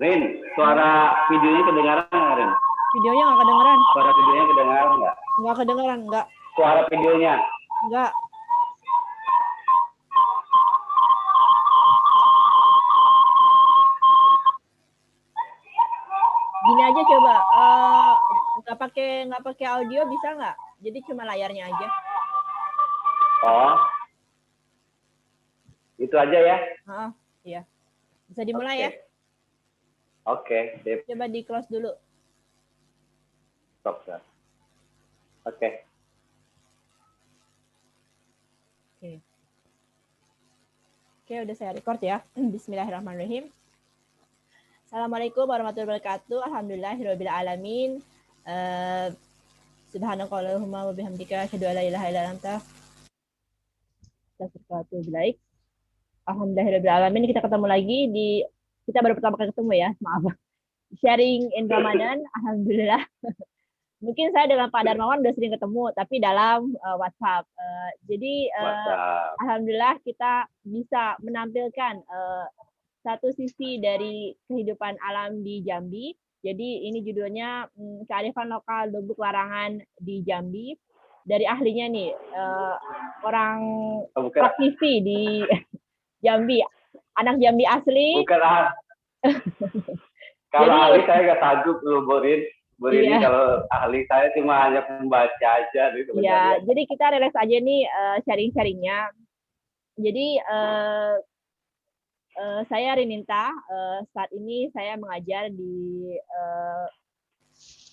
Rin, suara videonya kedengaran nggak, Rin? Videonya nggak kedengeran. Suara videonya kedengaran nggak? Nggak kedengeran, nggak. Suara videonya? Nggak. Gini aja coba, nggak pakai audio bisa nggak? Jadi cuma layarnya aja. Oh, itu aja ya? Iya. Bisa dimulai ya? Oke, sip. Coba di close dulu. Stop, Sir. Oke. Oke, udah saya record ya. Bismillahirrahmanirrahim. Assalamualaikum warahmatullahi wabarakatuh. Alhamdulillahirabbil alamin. Subhanakallahumma wa bihamdika asyhadu an la ilaha illa anta astaghfiruka wa atubu ilaik. Alhamdulillahirabbil alamin. Kita ketemu lagi kita baru pertama kali ketemu ya. Maaf. Sharing in Ramadan. Alhamdulillah. Mungkin saya dengan Pak Darmawan udah sering ketemu, tapi dalam WhatsApp. Jadi alhamdulillah kita bisa menampilkan satu sisi dari kehidupan alam di Jambi. Jadi ini judulnya Kearifan Lokal Lubuk Larangan di Jambi. Dari ahlinya nih, orang praktisi di Jambi, anak Jambi asli. Bukan kalau ahli saya nggak sanggup loh, Borin. Ini kalau ahli saya cuma hanya pembaca aja. Iya, jadi kita relax aja nih sharing-sharingnya. Jadi saya Rininta, saat ini saya mengajar di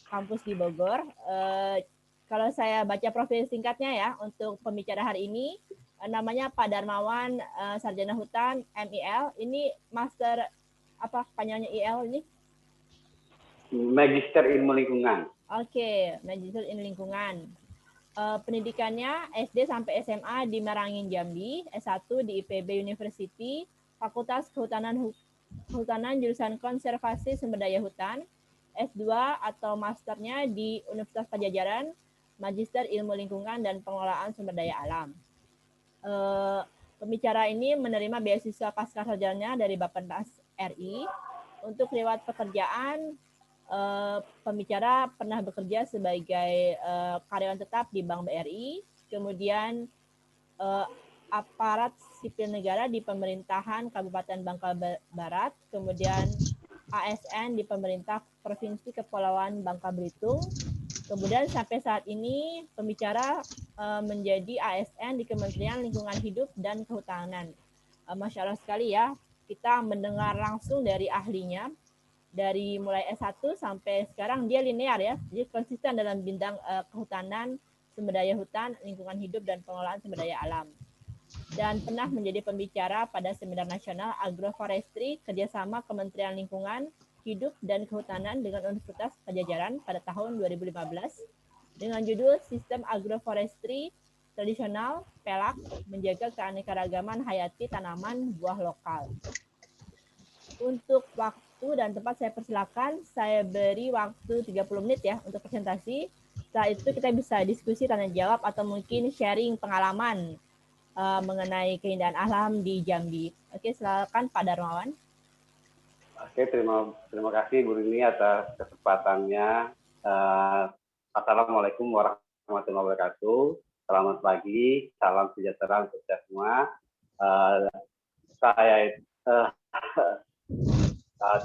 kampus di Bogor. Kalau saya baca profil singkatnya ya, untuk pembicara hari ini, namanya Pak Darmawan, Sarjana Hutan, MIL. Ini master, apa panjangnya IL ini? Magister Ilmu Lingkungan. Oke, Magister Ilmu Lingkungan. Pendidikannya SD sampai SMA di Merangin, Jambi, S1 di IPB University, Fakultas Kehutanan jurusan Konservasi Sumber Daya Hutan, S2 atau masternya di Universitas Padjadjaran, Magister Ilmu Lingkungan dan Pengelolaan Sumber Daya Alam. Pembicara ini menerima beasiswa pascasarjana dari Bappenas RI. Untuk riwayat pekerjaan, pembicara pernah bekerja sebagai karyawan tetap di Bank BRI, kemudian aparat sipil negara di pemerintahan Kabupaten Bangka Barat, kemudian ASN di pemerintah Provinsi Kepulauan Bangka Belitung, kemudian sampai saat ini pembicara menjadi ASN di Kementerian Lingkungan Hidup dan Kehutanan. Masya Allah sekali ya, kita mendengar langsung dari ahlinya, dari mulai S1 sampai sekarang dia linear ya, jadi konsisten dalam bidang kehutanan, sumber daya hutan, lingkungan hidup, dan pengelolaan sumber daya alam. Dan pernah menjadi pembicara pada Seminar Nasional Agroforestry kerjasama Kementerian Lingkungan Hidup dan Kehutanan dengan Universitas Padjadjaran pada tahun 2015 dengan judul Sistem Agroforestry Tradisional PELAK Menjaga Keanekaragaman Hayati Tanaman Buah Lokal. Untuk waktu dan tempat saya persilakan, saya beri waktu 30 menit ya untuk presentasi. Setelah itu kita bisa diskusi, tanya jawab, atau mungkin sharing pengalaman mengenai keindahan alam di Jambi. Oke, silakan Pak Darmawan. Oke, terima kasih Bu Rini atas kesempatannya. Assalamualaikum warahmatullahi wabarakatuh. Selamat pagi, salam sejahtera untuk kita semua.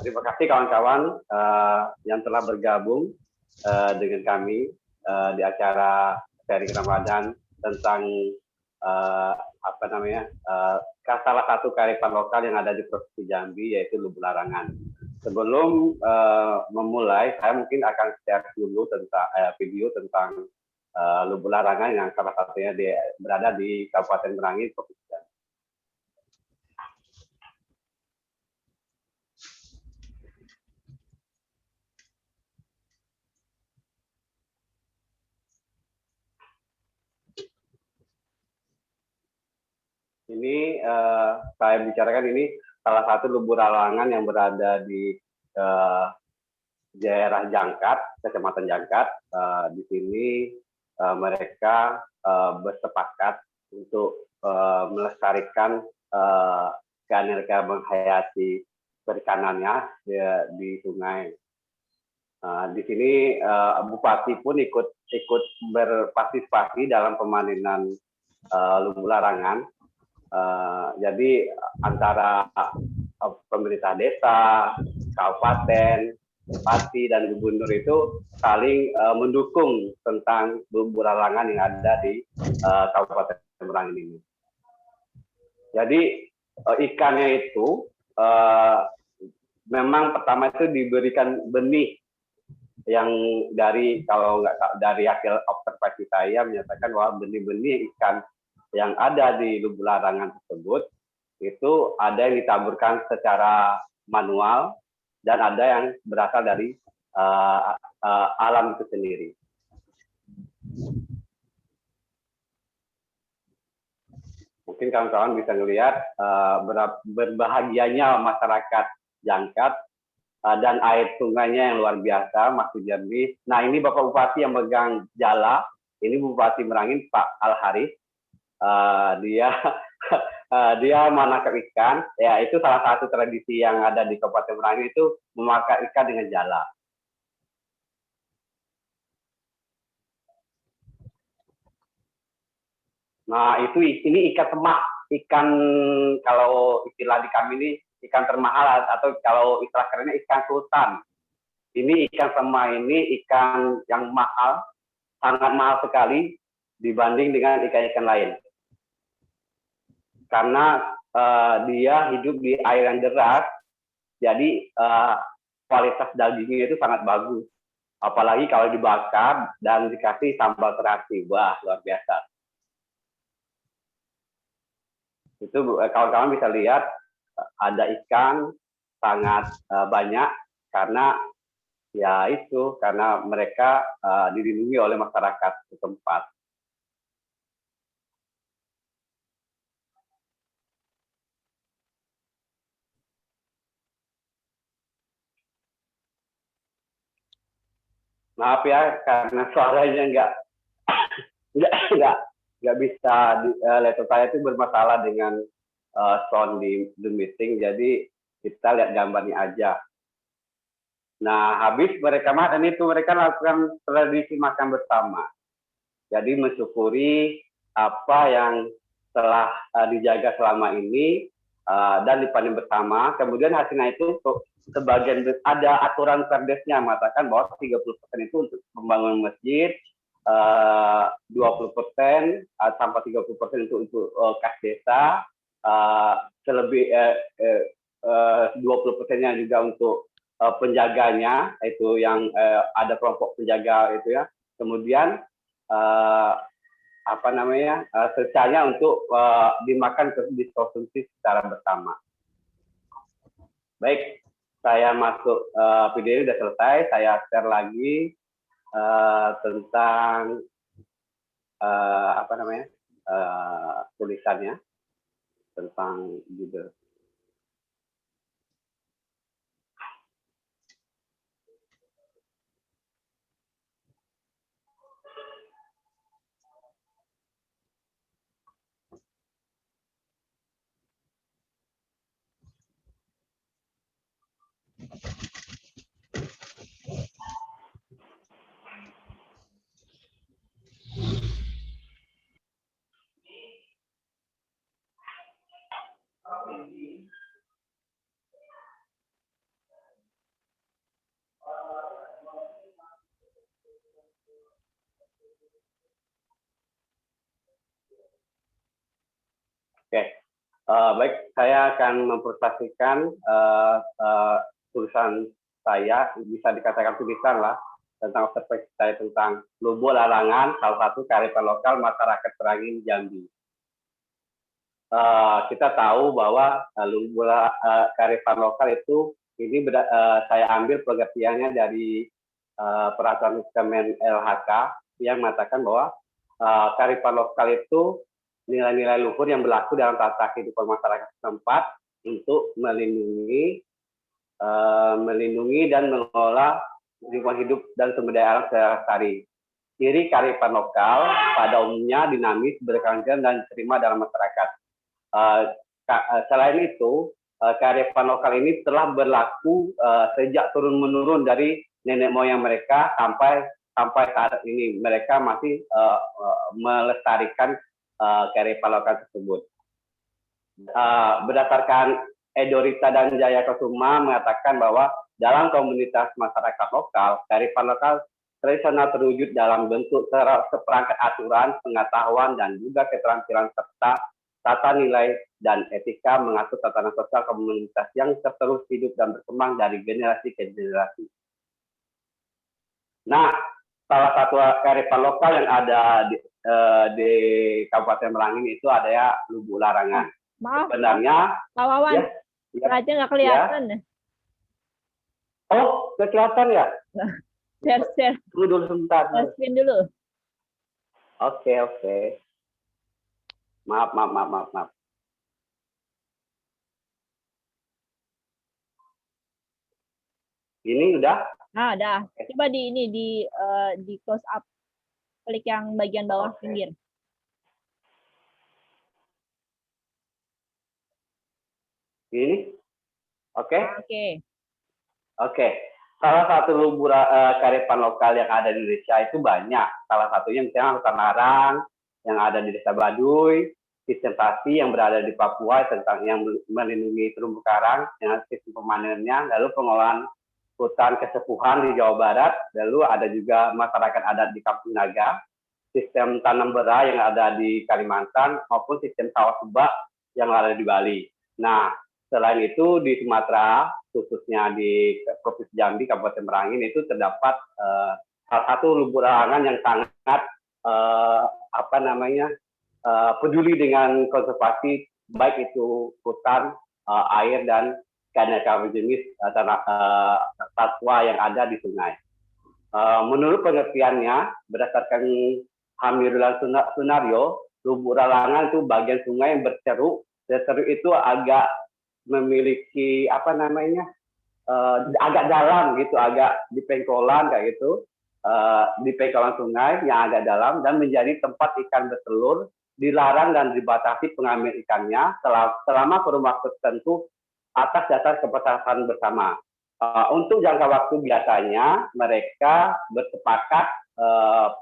Terima kasih kawan-kawan yang telah bergabung dengan kami di acara sharing Ramadan tentang salah satu kearifan lokal yang ada di Provinsi Jambi, yaitu Lubuk Larangan. Sebelum memulai, saya mungkin akan share dulu tentang video tentang Lubuk Larangan yang salah satunya berada di Kabupaten Merangin, Provinsi Jambi. Ini saya bicarakan ini salah satu lubuk larangan yang berada di daerah Jangkat, Kecamatan Jangkat. Di sini mereka bersepakat untuk melestarikan keanekaragaman hayati perikanannya di sungai. Di sini Bupati pun ikut berpartisipasi dalam pemanenan lubu larangan. Jadi antara pemerintah desa, kabupaten, bupati dan gubernur itu saling mendukung tentang lubu larangan yang ada di Kabupaten Merangin ini. Jadi ikannya itu memang pertama itu diberikan benih yang kalau nggak dari hasil observasi saya menyatakan bahwa benih-benih ikan yang ada di lubu larangan tersebut itu ada yang ditaburkan secara manual dan ada yang berasal dari alam itu sendiri. Mungkin kawan-kawan bisa melihat berbahagianya masyarakat Jangkat dan air sungainya yang luar biasa, masih jernih. Nah, ini Bapak Bupati yang megang jala, ini Bupati Merangin, Pak Al-Haris. Dia menangkap ikan, ya itu salah satu tradisi yang ada di Kabupaten Merangin itu memakai ikan dengan jala. Nah, ini ikan semak, ikan kalau istilah di kami ini ikan termahal atau kalau istilah kerennya ikan sultan. Ini ikan semak ini ikan yang mahal, sangat mahal sekali dibanding dengan ikan-ikan lain. Karena dia hidup di air yang deras, jadi kualitas dagingnya itu sangat bagus. Apalagi kalau dibakar dan dikasih sambal terasi, wah luar biasa. Itu kawan-kawan bisa lihat ada ikan sangat banyak karena ya itu karena mereka dilindungi oleh masyarakat setempat. Maaf ya karena suaranya nggak bisa laptop saya itu bermasalah dengan sound di meeting, jadi kita lihat gambarnya aja. Nah, habis mereka makan itu, mereka lakukan tradisi makan bersama. Jadi mensyukuri apa yang telah dijaga selama ini dan dipanen bersama. Kemudian hasilnya itu sebagian ada aturan perdesnya mengatakan bahwa 30% itu untuk membangun masjid, 20% sampai 30% untuk kas desa, selebih 20%-nya juga untuk penjaganya, itu yang ada kelompok penjaga itu ya. Kemudian sisanya untuk dimakan dikonsumsi secara bersama. Baik, saya masuk video ini sudah selesai. Saya share lagi tentang tulisannya tentang judul. Oke, baik, saya akan mempresentasikan tulisan saya, bisa dikatakan tulisan lah, tentang observasi saya tentang lubu larangan, salah satu kearifan lokal masyarakat Merangin Jambi. Kita tahu bahwa lubu kearifan lokal itu ini saya ambil pengertiannya dari peraturan Kemen LHK yang mengatakan bahwa kearifan lokal itu nilai-nilai luhur yang berlaku dalam tata kehidupan masyarakat setempat untuk melindungi dan mengelola lingkungan hidup dan sumber daya alam secara lestari. Ciri kearifan lokal pada umumnya dinamis, berkelanjutan dan diterima dalam masyarakat. Selain itu, kearifan lokal ini telah berlaku sejak turun-menurun dari nenek moyang mereka sampai saat ini. Mereka masih melestarikan kearifan lokal tersebut. Berdasarkan Edorita dan Jaya Kusuma mengatakan bahwa dalam komunitas masyarakat lokal, kearifan lokal tradisional terwujud dalam bentuk seperangkat aturan, pengetahuan, dan juga keterampilan serta tata nilai dan etika mengatur tatanan sosial komunitas yang terus hidup dan berkembang dari generasi ke generasi. Nah, salah satu kearifan lokal yang ada di Kabupaten Merangin itu ada ya Lubuk Larangan. Maaf, sebenarnya Pak Wawan, aja nggak kelihatan. Ya. Oh, kelihatan ya? Share. Tunggu dulu sebentar. Screen dulu. Oke. Maaf. Ini udah? Nah, udah. Coba di close up. Klik yang bagian bawah pinggir. Ini? Oke. Oke. Salah satu lubuk kearifan lokal yang ada di Indonesia itu banyak. Salah satunya misalnya hutan larang yang ada di Desa Baduy, sistem tasi yang berada di Papua tentang yang melindungi terumbu karang dengan sistem pemanenannya, lalu pengolahan hutan kesepuhan di Jawa Barat, lalu ada juga masyarakat adat di Kampung Naga, sistem tanam beras yang ada di Kalimantan, maupun sistem sawah subak yang ada di Bali. Nah, selain itu di Sumatera, khususnya di Provinsi Jambi, Kabupaten Merangin itu terdapat salah satu lubuk larangan yang sangat peduli dengan konservasi, baik itu hutan, air dan keanekaragaman jenis satwa yang ada di sungai. Menurut pengertiannya, berdasarkan Hamirullah Sunario, lubuk larangan itu bagian sungai yang berceruk. Ceruk itu agak memiliki agak dalam gitu, agak di pengkolan kayak gitu, di pengkolan sungai yang agak dalam dan menjadi tempat ikan bertelur, dilarang dan dibatasi pengambil ikannya selama kurun waktu tertentu atas dasar kesepakatan bersama. Untuk jangka waktu biasanya mereka bersepakat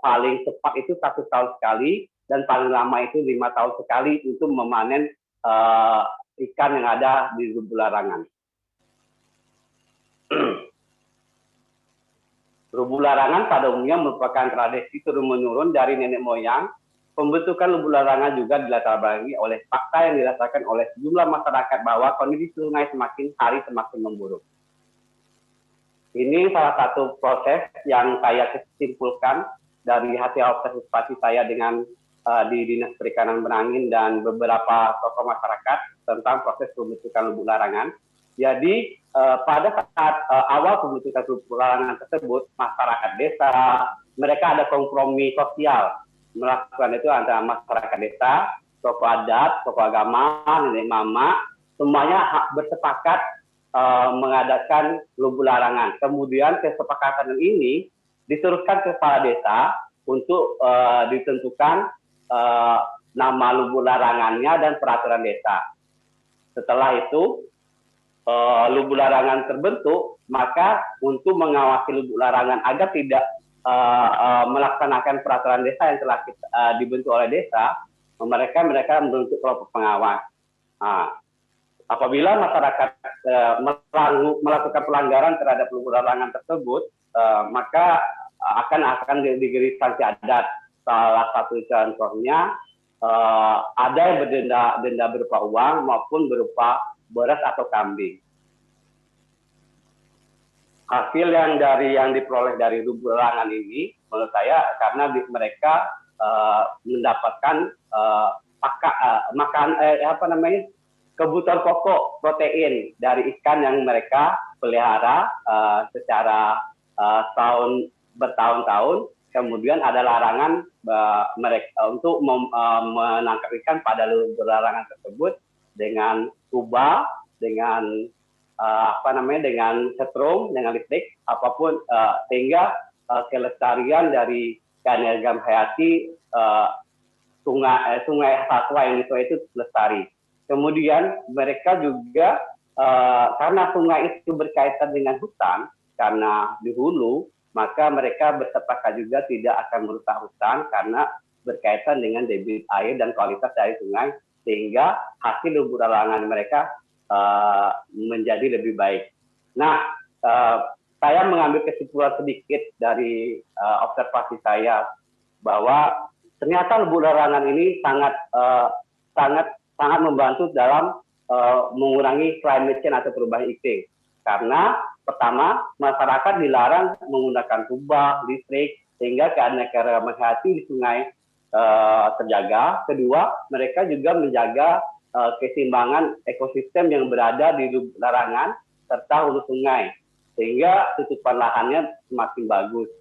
paling cepat itu 1 tahun sekali dan paling lama itu 5 tahun sekali untuk memanen ikan yang ada di lubuk larangan. Lubuk larangan pada umumnya merupakan tradisi turun-menurun dari nenek moyang. Pembentukan lubuk larangan juga dilatar belakangi oleh fakta yang dirasakan oleh sejumlah masyarakat bahwa kondisi sungai semakin hari semakin memburuk. Ini salah satu proses yang saya simpulkan dari hasil observasi saya dengan di Dinas Perikanan Merangin dan beberapa tokoh masyarakat tentang proses pembentukan lubuk larangan. Jadi pada saat awal pembentukan lubuk larangan tersebut, masyarakat desa, mereka ada kompromi sosial melakukan itu antara masyarakat desa, tokoh adat, tokoh agama, nenek mama, semuanya bersepakat mengadakan lubuk larangan. Kemudian kesepakatan ini diteruskan ke kepala desa untuk ditentukan nama lubuk larangannya dan peraturan desa. Setelah itu lubuk larangan terbentuk, maka untuk mengawasi lubuk larangan agar tidak melaksanakan peraturan desa yang telah dibentuk oleh desa, mereka membentuk kelompok pengawas. Apabila masyarakat melakukan pelanggaran terhadap lubuk larangan tersebut, maka akan diberi sanksi adat. Salah satu contohnya ada yang denda berupa uang maupun berupa beras atau kambing. Hasil yang diperoleh dari lubuk larangan ini, menurut saya karena mereka mendapatkan kebutuhan pokok protein dari ikan yang mereka pelihara secara bertahun-tahun. Kemudian ada larangan mereka untuk menangkap ikan pada lubuk larangan tersebut dengan tuba, dengan dengan setrum, dengan listrik, apapun, sehingga kelestarian dari keanekaragaman hayati sungai satwa yang itu lestari. Kemudian mereka juga karena sungai itu berkaitan dengan hutan, karena di hulu, maka mereka bersepakat juga tidak akan merusak hutan karena berkaitan dengan debit air dan kualitas dari sungai, sehingga hasil lubuk larangan mereka menjadi lebih baik. Nah, saya mengambil kesimpulan sedikit dari observasi saya bahwa ternyata lubuk larangan ini sangat membantu dalam mengurangi climate change atau perubahan iklim. Karena pertama, masyarakat dilarang menggunakan kubah, listrik, sehingga keanekaragaman hayati di sungai terjaga. Kedua, mereka juga menjaga keseimbangan ekosistem yang berada di lubuk larangan serta hulu sungai, sehingga tutupan lahannya semakin bagus.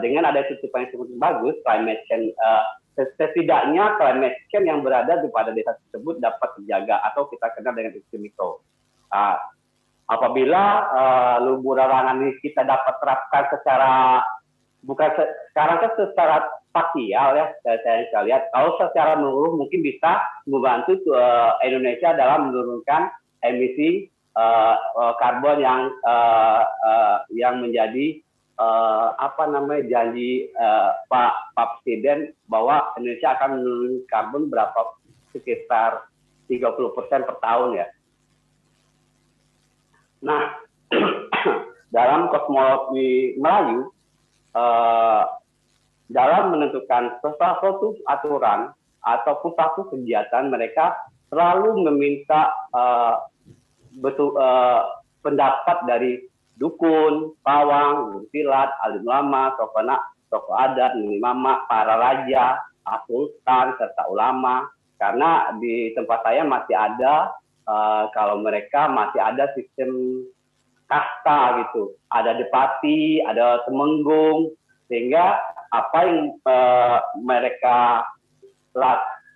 Dengan ada tutupan yang semakin bagus, climate change setidaknya climate change yang berada di pada desa tersebut dapat terjaga atau kita kenal dengan iklim mikro. Apabila lubuk larangan ini kita dapat terapkan secara bukan sekarang kan secara parsial ya, saya lihat kalau secara menyeluruh mungkin bisa membantu Indonesia dalam menurunkan emisi karbon yang menjadi janji Pak Presiden bahwa Indonesia akan menurunkan karbon sekitar 30% per tahun ya. Nah, dalam kosmologi Melayu, dalam menentukan sesuatu aturan ataupun suatu kegiatan, mereka selalu meminta pendapat dari dukun, pawang, silat, alim ulama, tokoh adat, mama, para raja, sultan, serta ulama. Karena di tempat saya masih ada, kalau mereka masih ada sistem kasta gitu. Ada depati, ada temenggung, sehingga apa yang mereka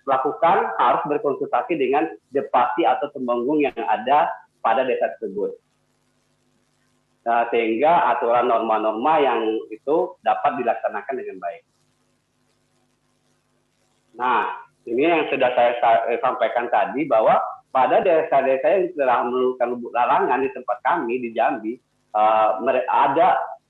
lakukan harus berkonsultasi dengan depati atau temenggung yang ada pada desa tersebut. Sehingga aturan norma-norma yang itu dapat dilaksanakan dengan baik. Nah, ini yang sudah saya sampaikan tadi bahwa pada desa-desa yang telah melakukan lubuk larangan di tempat kami di Jambi,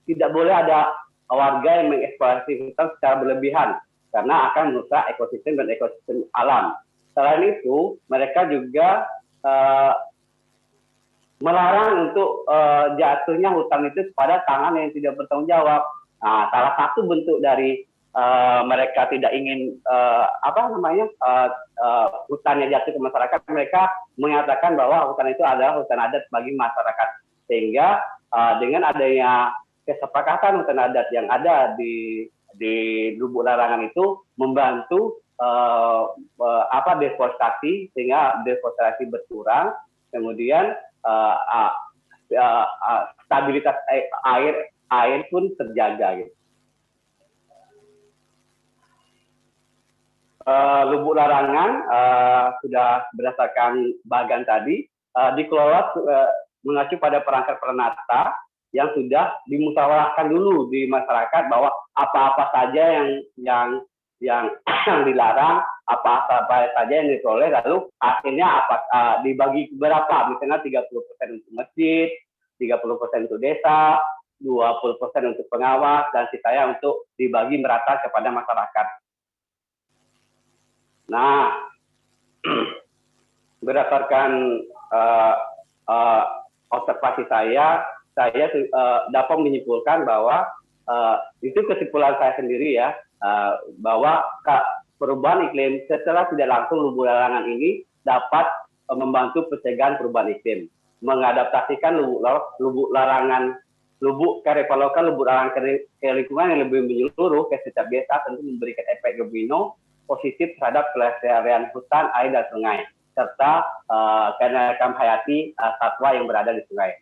tidak boleh ada warga yang mengeksploitasi hutan secara berlebihan karena akan merusak ekosistem dan ekosistem alam. Selain itu, mereka juga melarang untuk jatuhnya hutan itu kepada tangan yang tidak bertanggung jawab. Nah, salah satu bentuk dari mereka tidak ingin hutannya jatuh ke masyarakat, mereka menyatakan bahwa hutan itu adalah hutan adat bagi masyarakat. Sehingga dengan adanya kesepakatan hutan adat yang ada di lubuk larangan itu membantu deforestasi, sehingga deforestasi berkurang, kemudian stabilitas air pun terjaga gitu. Lubuk larangan sudah berdasarkan bagan tadi dikelola mengacu pada perangkat peranata yang sudah dimusyawarahkan dulu di masyarakat bahwa apa-apa saja yang dilarang, apa-apa saja yang diperoleh, lalu hasilnya dibagi berapa, misalnya 30% untuk masjid, 30% untuk desa, 20% untuk pengawas, dan sisanya untuk dibagi merata kepada masyarakat. Nah, berdasarkan observasi saya dapat menyimpulkan bahwa itu kesimpulan saya sendiri ya, bahwa perubahan iklim secara tidak langsung lubuk larangan ini dapat membantu pencegahan perubahan iklim, mengadaptasikan lubuk larangan ke lingkungan yang lebih menyeluruh ke setiap desa, tentu memberikan efek domino positif terhadap kelestarian hutan, air, dan sungai, serta keanekaragaman hayati satwa yang berada di sungai.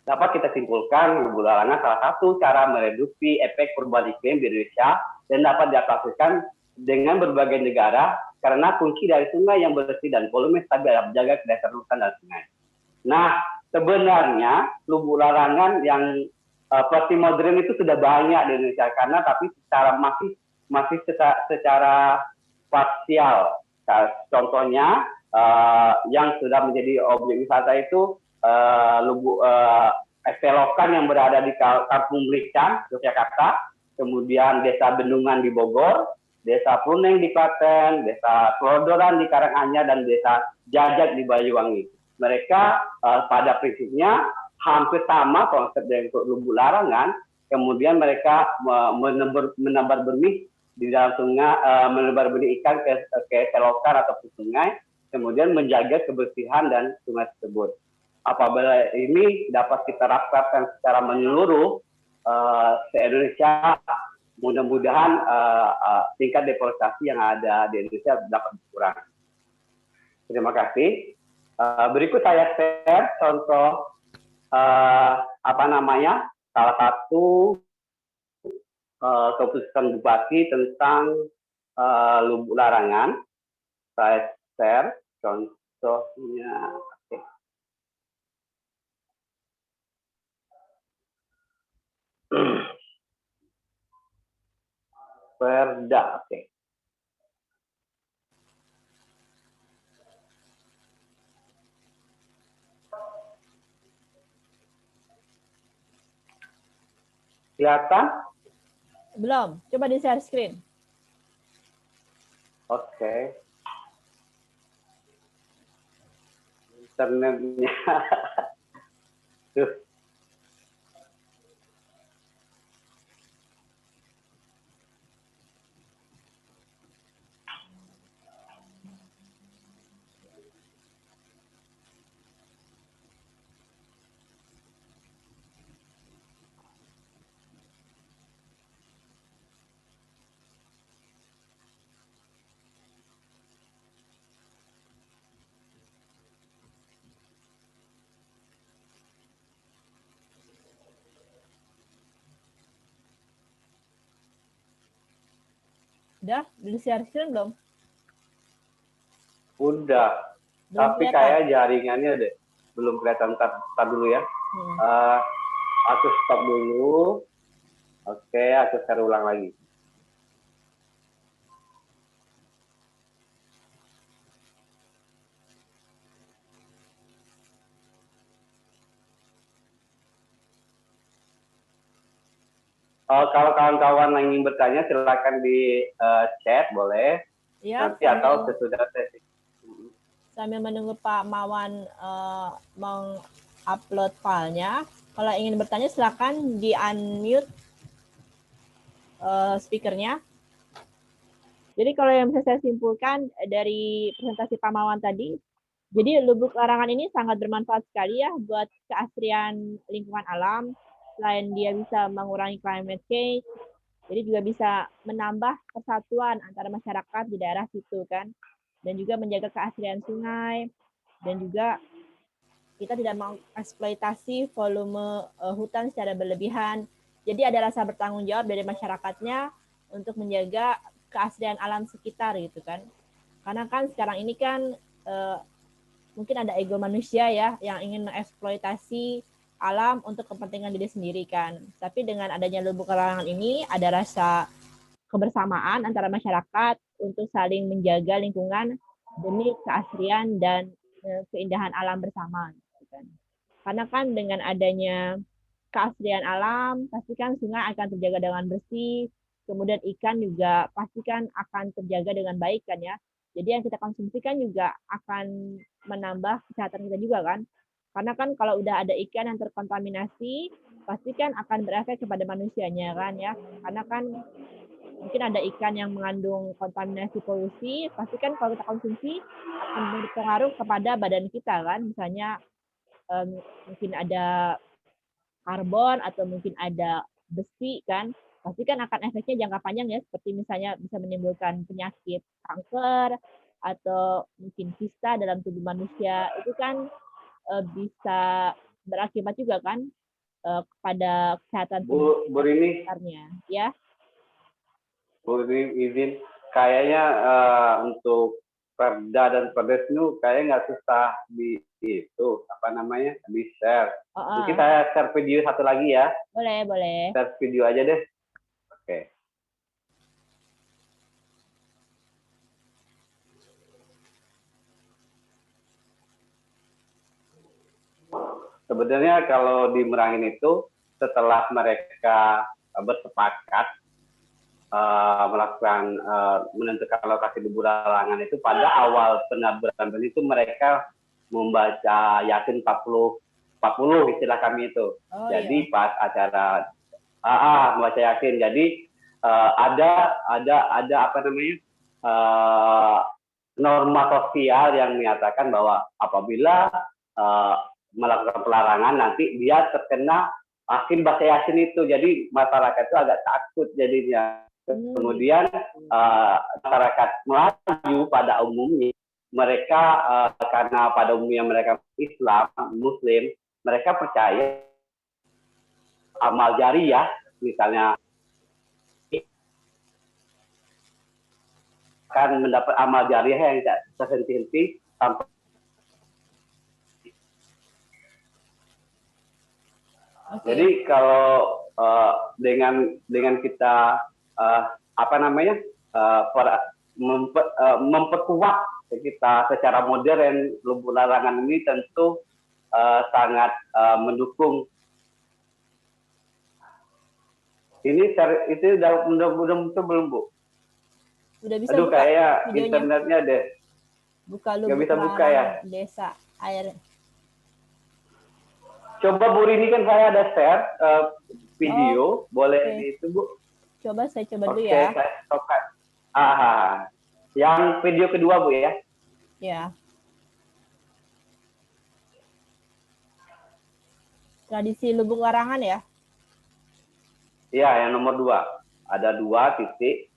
Dapat kita simpulkan lubuk larangan salah satu cara mereduksi efek perubahan iklim di Indonesia dan dapat diaplikasikan dengan berbagai negara karena kunci dari sungai yang bersih dan volume stabil adalah menjaga kelestarian hutan dan sungai. Nah, sebenarnya lubuk larangan yang versi modern itu sudah banyak di Indonesia, karena tapi secara masih secara parsial. Contohnya yang sudah menjadi objek wisata itu Selokan yang berada di Kampung Belican, Yogyakarta, kemudian Desa Bendungan di Bogor, Desa Puneng di Klaten, Desa Klodoran di Karanganyar, dan Desa Jajak di Banyuwangi. Mereka pada prinsipnya hampir sama konsep dengan Lubuk Larangan, kemudian mereka menebar benih di dalam sungai, menebar benih ikan ke selokan atau sungai, kemudian menjaga kebersihan dan sungai tersebut. Apabila ini dapat kita rasakan secara menyeluruh se-Indonesia, mudah-mudahan tingkat deforestasi yang ada di Indonesia dapat berkurang. Terima kasih. Berikut saya share contoh salah satu keputusan bupati tentang Lubuk Larangan. Saya share contohnya. Perda, oke. Kelihatan? Belum, coba di share screen. Oke. Internetnya. Tuh. Udah di share screen belum? Udah. Belum Tapi kelihatan. kayak jaringannya deh belum kelihatan. Tar dulu ya. Aku stop dulu. Oke, aku share ulang lagi. Kalau kawan-kawan ingin bertanya, silakan di chat, boleh. Ya, Nanti atau sesudah sesi. Sambil menunggu Pak Mawan mengupload filenya, kalau ingin bertanya silakan di unmute speakernya. Jadi kalau yang bisa saya simpulkan dari presentasi Pak Mawan tadi, jadi Lubuk Larangan ini sangat bermanfaat sekali ya buat keasrian lingkungan alam. Selain dia bisa mengurangi climate change, jadi juga bisa menambah persatuan antara masyarakat di daerah situ kan, dan juga menjaga keasrian sungai, dan juga kita tidak mengeksploitasi volume hutan secara berlebihan. Jadi ada rasa bertanggung jawab dari masyarakatnya untuk menjaga keasrian alam sekitar gitu kan. Karena kan sekarang ini kan mungkin ada ego manusia ya yang ingin mengeksploitasi alam untuk kepentingan diri sendiri kan. Tapi dengan adanya Lubuk Larangan ini ada rasa kebersamaan antara masyarakat untuk saling menjaga lingkungan demi keasrian dan keindahan alam bersama. Karena kan dengan adanya keasrian alam, pastikan sungai akan terjaga dengan bersih, kemudian ikan juga pastikan akan terjaga dengan baik kan ya. Jadi yang kita konsumsikan juga akan menambah kesehatan kita juga kan. Karena kan kalau udah ada ikan yang terkontaminasi, pastikan akan berefek kepada manusianya kan ya. Karena kan mungkin ada ikan yang mengandung kontaminasi polusi, pastikan kalau kita konsumsi akan berpengaruh kepada badan kita kan. Misalnya mungkin ada karbon atau mungkin ada besi kan, pasti kan akan efeknya jangka panjang ya, seperti misalnya bisa menimbulkan penyakit kanker atau mungkin kista dalam tubuh manusia, itu kan bisa berakibat juga kan kepada kesehatan tubuh sekitarnya ya. Bu izin, kayaknya untuk Perda dan Perdes itu kayaknya nggak susah di di share. Mungkin saya share video satu lagi ya. Boleh. Share video aja deh. Oke. sebenarnya kalau di Merangin itu setelah mereka bersepakat melakukan menentukan lokasi lubu larangan itu pada awal penaburan benih itu mereka membaca Yasin 40 istilah kami itu. Jadi iya. pas acara membaca Yasin. Jadi ada apa namanya norma sosial yang menyatakan bahwa apabila melakukan pelarangan nanti dia terkena hakim baca Yasin itu. Jadi masyarakat itu agak takut jadinya. Kemudian masyarakat Melayu pada umumnya mereka karena pada umumnya mereka Islam, Muslim, mereka percaya amal jariah, misalnya akan mendapat amal jariah yang tidak terhenti-henti sampai. Jadi kalau dengan kita apa namanya memperkuat kita secara modern lubu larangan ini tentu sangat mendukung. Ini itu udah belum Bu? Udah bisa. Aduh, buka kayak videonya. internetnya deh. Buka lubu nggak bisa buka ya. Desa air. Coba Bu Rini, kan saya ada share video, boleh itu Bu? Coba saya coba dulu ya. Saya coba. Yang video kedua Bu ya? Ya. Tradisi lubuk larangan ya? Iya, yang nomor 2. Ada 2 titik.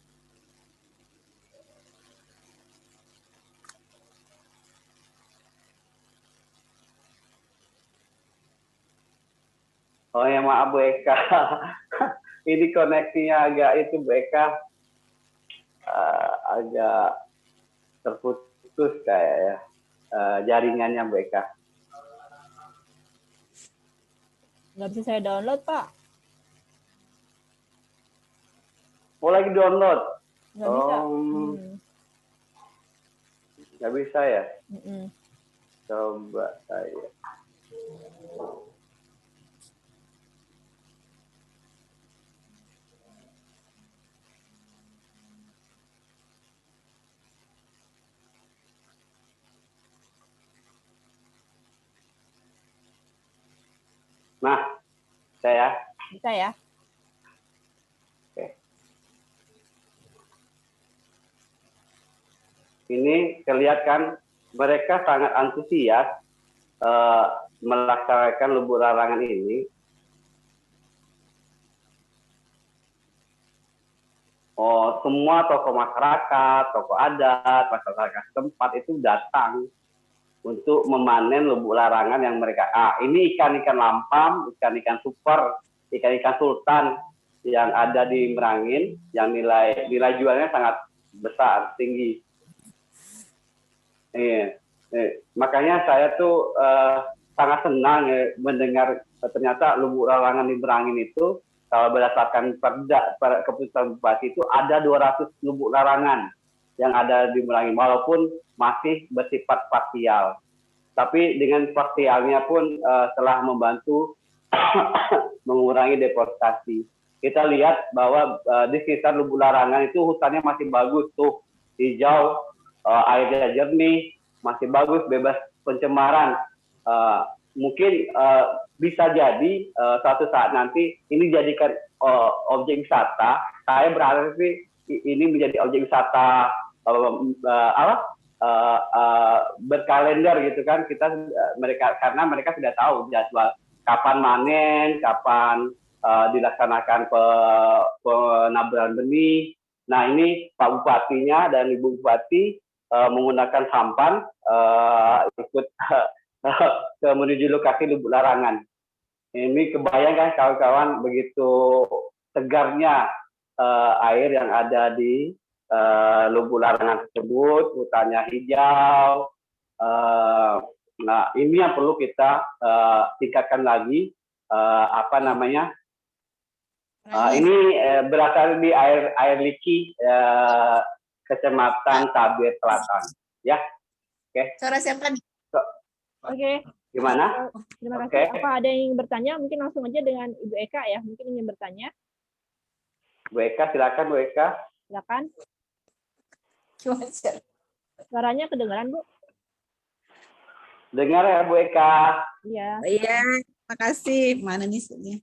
Oh ya, maaf Bu Eka. Ini koneksinya agak itu Bu Eka. Agak terputus kayak ya. Jaringannya Bu Eka. Nggak bisa saya download, Pak. Mau lagi download? Nggak bisa. Nggak bisa ya? Coba saya. Nah, saya. Bisa ya? Oke. Ini kelihatan mereka sangat antusias melaksanakan lubu larangan ini. Semua tokoh masyarakat, tokoh adat, masyarakat tempat itu datang untuk memanen lubu larangan yang mereka. Ini ikan-ikan lampam, ikan-ikan super, ikan-ikan sultan yang ada di Merangin, yang nilai jualnya sangat besar, tinggi. Makanya saya tuh sangat senang mendengar ternyata lubu larangan di Merangin itu kalau berdasarkan keputusan bupati itu ada 200 lubu larangan yang ada di Merangin, walaupun masih bersifat parsial. Tapi dengan parsialnya pun telah membantu mengurangi deforestasi. Kita lihat bahwa di sekitar lubu larangan itu hutannya masih bagus tuh, hijau, airnya jernih, masih bagus, bebas pencemaran. Mungkin bisa jadi suatu saat nanti ini jadikan objek wisata. Saya berharap sih ini menjadi objek wisata berkalender gitu kan. Karena mereka sudah tahu jadwal kapan manen, kapan dilaksanakan penaburan benih. Nah, ini Pak Bupatinya dan Ibu Bupati menggunakan sampan ikut menuju lokasi lubu larangan. Ini kebayang kan kawan-kawan begitu segarnya air yang ada di lubu larangan tersebut, hutannya hijau. Nah, ini yang perlu kita tingkatkan lagi. Ini berasal di air Liki, Kecamatan Tabir Selatan. Ya, Suara siapa nih? Oke. Gimana? Terima Oke. kasih. Apa ada yang ingin bertanya? Mungkin langsung aja dengan Ibu Eka ya. Mungkin ingin bertanya. Bu Eka, silakan Bu Eka. Silakan. Gimana sih? Suaranya kedengaran, Bu? Dengar ya Bu Eka. Iya. Iya, makasih. Mana nih soalnya?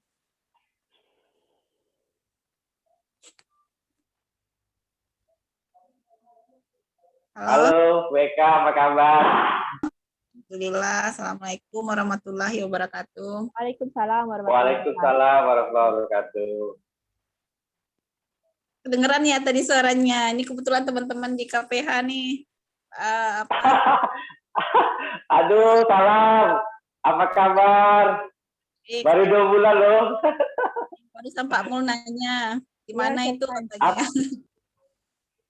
Halo. Halo Bu Eka, apa kabar? Alhamdulillah. Assalamualaikum warahmatullahi wabarakatuh. Waalaikumsalam warahmatullahi wabarakatuh. Waalaikumsalam warahmatullahi wabarakatuh. Kedengeran ya tadi suaranya. Ini kebetulan teman-teman di KPH nih. Apa? Aduh, salam. Apa kabar? Baru 2 bulan loh. Barusan Pak Mul nanya, gimana Iya, itu sehat. katanya.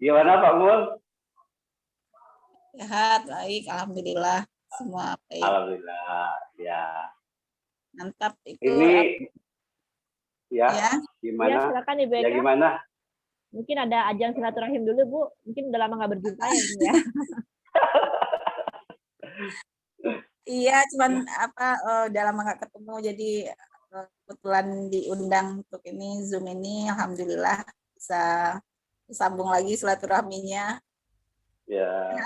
Gimana Pak Mul? Sehat, baik, alhamdulillah. Semua baik. Alhamdulillah. Ya. Mantap itu. Ini ya, Ya. gimana? Iya, silakan Ibu Eka. Ya gimana? Mungkin ada ajang silaturahim dulu, Bu. Mungkin udah lama nggak berjumpa ya, Bu, ya. Iya, cuman udah lama nggak ketemu, jadi kebetulan diundang untuk ini Zoom ini, alhamdulillah bisa sambung lagi silaturahminya. Ya.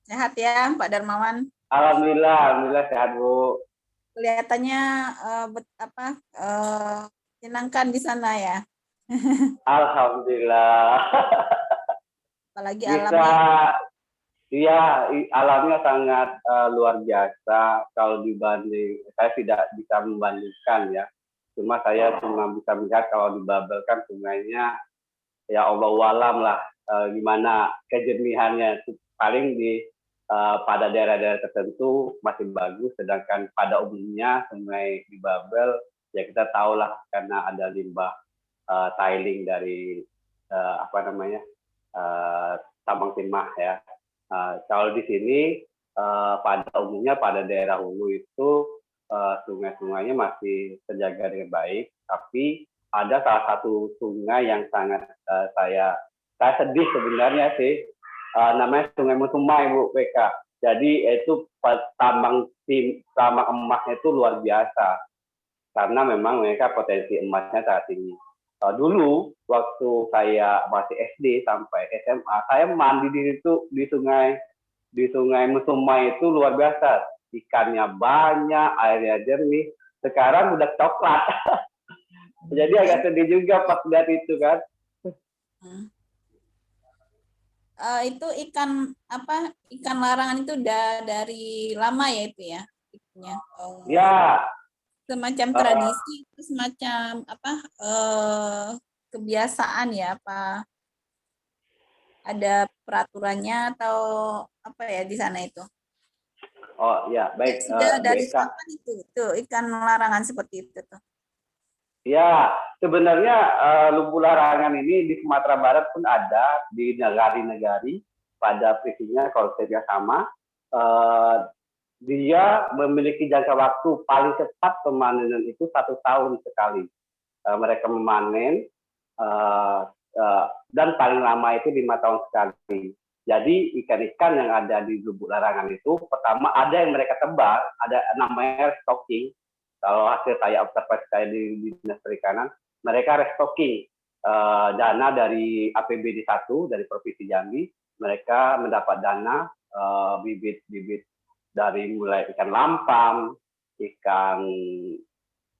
Sehat ya, Pak Darmawan. Alhamdulillah sehat Bu. Kelihatannya menyenangkan di sana ya. Alhamdulillah. Apalagi Bisa, alamnya. iya, alamnya sangat luar biasa. Kalau dibanding, saya tidak bisa membandingkan ya. Cuma saya cuma bisa melihat kalau di Babel kan sungainya, ya Allah walam lah, gimana kejernihannya. Paling di pada daerah-daerah tertentu masih bagus, sedangkan pada umumnya sungai di Babel ya kita tahu lah karena ada limbah tiling dari tambang timah ya. Kalau di sini pada umumnya pada daerah hulu itu sungai-sungainya masih terjaga dengan baik, tapi ada salah satu sungai yang sangat saya sedih sebenarnya sih, namanya Sungai Musumai Bu PK. Jadi itu tambang emasnya itu luar biasa karena memang mereka potensi emasnya sangat tinggi. Dulu waktu saya masih SD sampai SMA, saya mandi di sungai Musumai itu luar biasa. Ikannya banyak, airnya jernih. Sekarang udah coklat. Jadi agak sedih juga pas lihat itu kan. Itu ikan larangan itu udah dari lama ya itu ya? Ya. Semacam tradisi, semacam kebiasaan ya, apa ada peraturannya atau apa ya di sana itu? Oh ya, baik. Sudah dari kapan itu ikan larangan seperti itu tuh? Ya, sebenarnya lubu larangan ini di Sumatera Barat pun ada, di negari-negari pada prinsipnya konsepnya sama. Dia memiliki jangka waktu paling cepat pemanenan itu 1 tahun sekali. Mereka memanen dan paling lama itu 5 tahun sekali. Jadi ikan-ikan yang ada di lubuk larangan itu pertama ada yang mereka tebar, ada namanya restocking. Kalau hasil saya observasi saya di Dinas Perikanan, mereka restocking dana dari APBD 1 dari Provinsi Jambi, mereka mendapat dana bibit-bibit dari mulai ikan lampam, ikan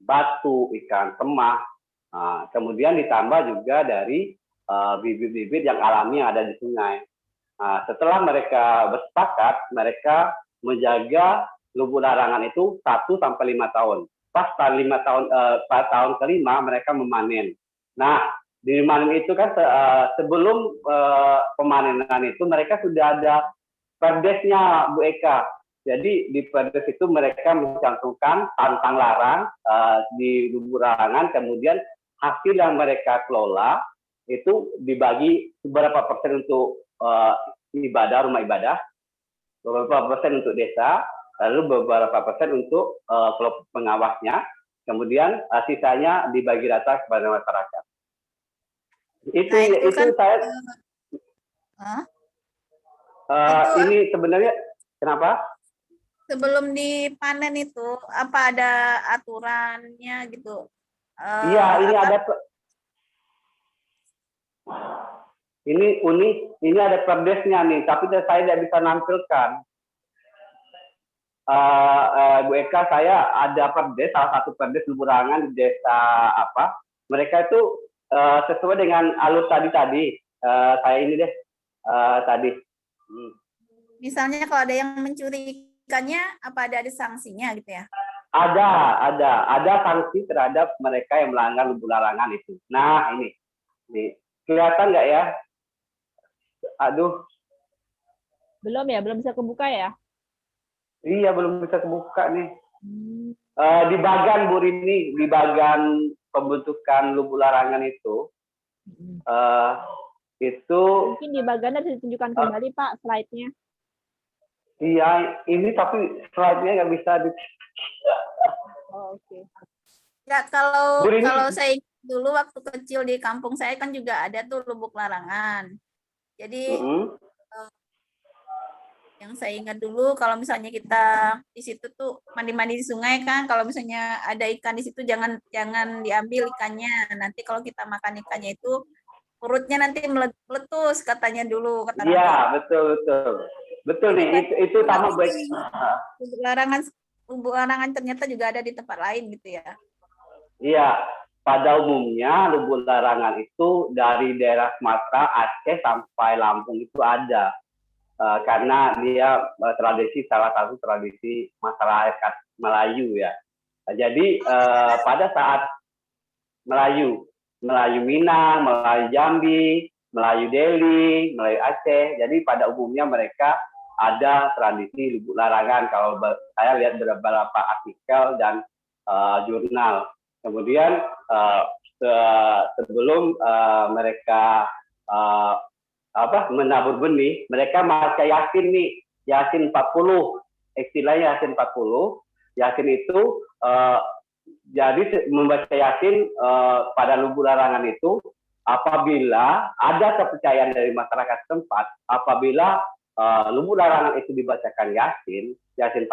batu, ikan temah, kemudian ditambah juga dari bibit-bibit yang alami yang ada di sungai. Setelah mereka bersepakat, mereka menjaga lubuk larangan itu 1 sampai 5 tahun. Pas 5 tahun, tahun kelima mereka memanen. Nah, di memanen itu kan sebelum pemanenan itu mereka sudah ada perdesnya Bu Eka. Jadi di perdes itu mereka mencantumkan pantang larang di lubuk larangan, kemudian hasil yang mereka kelola itu dibagi beberapa persen untuk ibadah, rumah ibadah, beberapa persen untuk desa, lalu beberapa persen untuk kelompok pengawasnya, kemudian sisanya dibagi rata kepada masyarakat. Itu kan, saya ini sebenarnya kenapa? sebelum dipanen itu apa ada aturannya gitu? Iya, ini Apa? ada ini unik, ini ada perdesnya nih, tapi saya tidak bisa nampilkan. Bu Eka, saya ada perdes, salah satu perdes Luburangan di desa apa? Mereka itu sesuai dengan alur tadi. Saya ini deh tadi. Misalnya kalau ada yang mencuri ikannya, apa ada sanksinya gitu ya? Ada sanksi terhadap mereka yang melanggar lubu larangan itu. Nah ini kelihatan nggak ya? Aduh, Belum ya, belum bisa kebuka ya? iya belum bisa kebuka nih. Di bagian Bu Rini, di bagian pembentukan lubu larangan itu, itu Mungkin di bagiannya bisa ditunjukkan kembali Pak slide-nya. iya, ini tapi slide-nya nggak bisa di. Oh, oke. Ya, kalau Bu Rini. saya dulu waktu kecil di kampung saya kan juga ada tuh lubuk larangan. Jadi yang saya ingat dulu kalau misalnya kita di situ tuh mandi-mandi di sungai kan, kalau misalnya ada ikan di situ jangan diambil ikannya. Nanti kalau kita makan ikannya itu perutnya nanti meletus katanya dulu kata orang tua. Iya, betul nih, itu sama baik. Lubuk larangan ternyata juga ada di tempat lain gitu ya. Iya, pada umumnya lubu larangan itu dari daerah Sumatera, Aceh sampai Lampung itu ada. Karena dia salah satu tradisi masyarakat Melayu ya. Jadi pada saat Melayu Minang, Melayu Jambi, Melayu Deli, Melayu Aceh, jadi pada umumnya mereka ada tradisi lubuk larangan. Kalau saya lihat beberapa artikel dan jurnal. Kemudian sebelum mereka menabur benih, mereka masih yasin nih, Yasin 40, istilahnya Yasin 40. Yasin itu jadi membaca Yasin pada lubu larangan itu apabila ada kepercayaan dari masyarakat setempat, apabila lubu larangan itu dibacakan Yasin 40,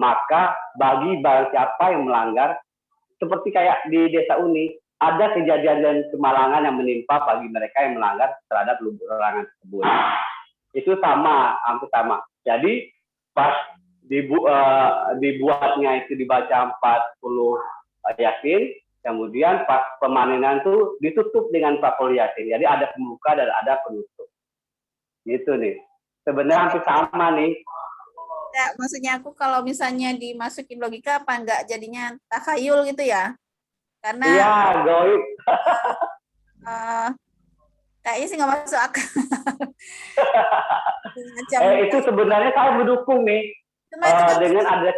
maka bagi barang siapa yang melanggar, seperti kayak di Desa Uni, ada kejadian dan kemalangan yang menimpa bagi mereka yang melanggar terhadap lubu larangan tersebut. Itu hampir sama. Jadi pas dibuatnya itu dibaca 40 Yasin, kemudian pas pemanenan itu ditutup dengan 40 Yasin. Jadi ada pembuka dan ada penutup. Gitu nih. Sebenarnya hampir sama nih. Ya, maksudnya aku kalau misalnya dimasukin logika apa enggak jadinya takhayul gitu ya? Karena iya, goib. Kayaknya sih nggak masuk akal. Itu sebenarnya saya mendukung nih dengan ada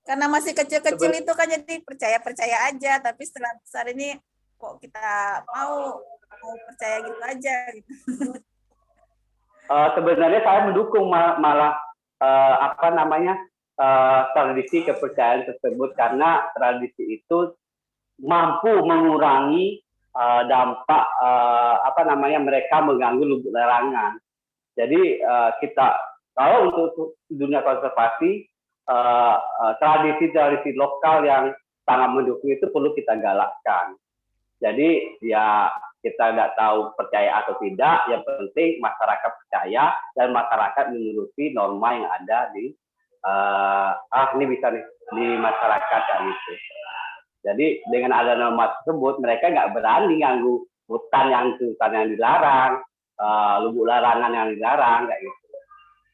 karena masih kecil-kecil itu kan jadi percaya aja, tapi setelah besar ini kok kita mau percaya gitu aja gitu. Sebenarnya saya mendukung malah tradisi kepercayaan tersebut, karena tradisi itu mampu mengurangi dampak mereka mengganggu lubuk larangan. Jadi kita kalau untuk dunia konservasi tradisi lokal yang sangat mendukung itu perlu kita galakkan. Jadi ya kita nggak tahu percaya atau tidak, yang penting masyarakat percaya dan masyarakat menuruti norma yang ada di di masyarakat kan itu. Jadi dengan ada norma tersebut, mereka nggak berani ganggu hutan yang dilarang, lubuk larangan yang dilarang, kayak gitu.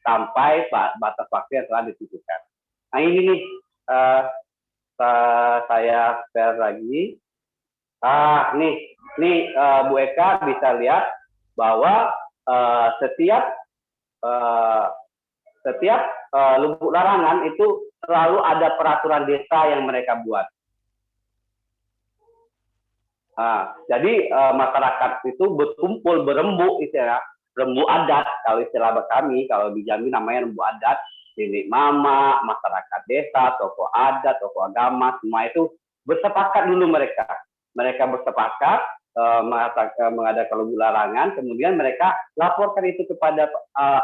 Sampai batas waktu yang telah ditentukan. Nah ini nih, saya share lagi. Nih Bu Eka bisa lihat bahwa setiap lubuk larangan itu selalu ada peraturan desa yang mereka buat. Jadi masyarakat itu berkumpul berembuk, istilah rembu adat kalau istilah kami, kalau di Jambi namanya rembu adat. Nenek mama, masyarakat desa, tokoh adat, tokoh agama, semua itu bersepakat dulu mereka bersepakat mengadakan lubuk larangan, kemudian mereka laporkan itu kepada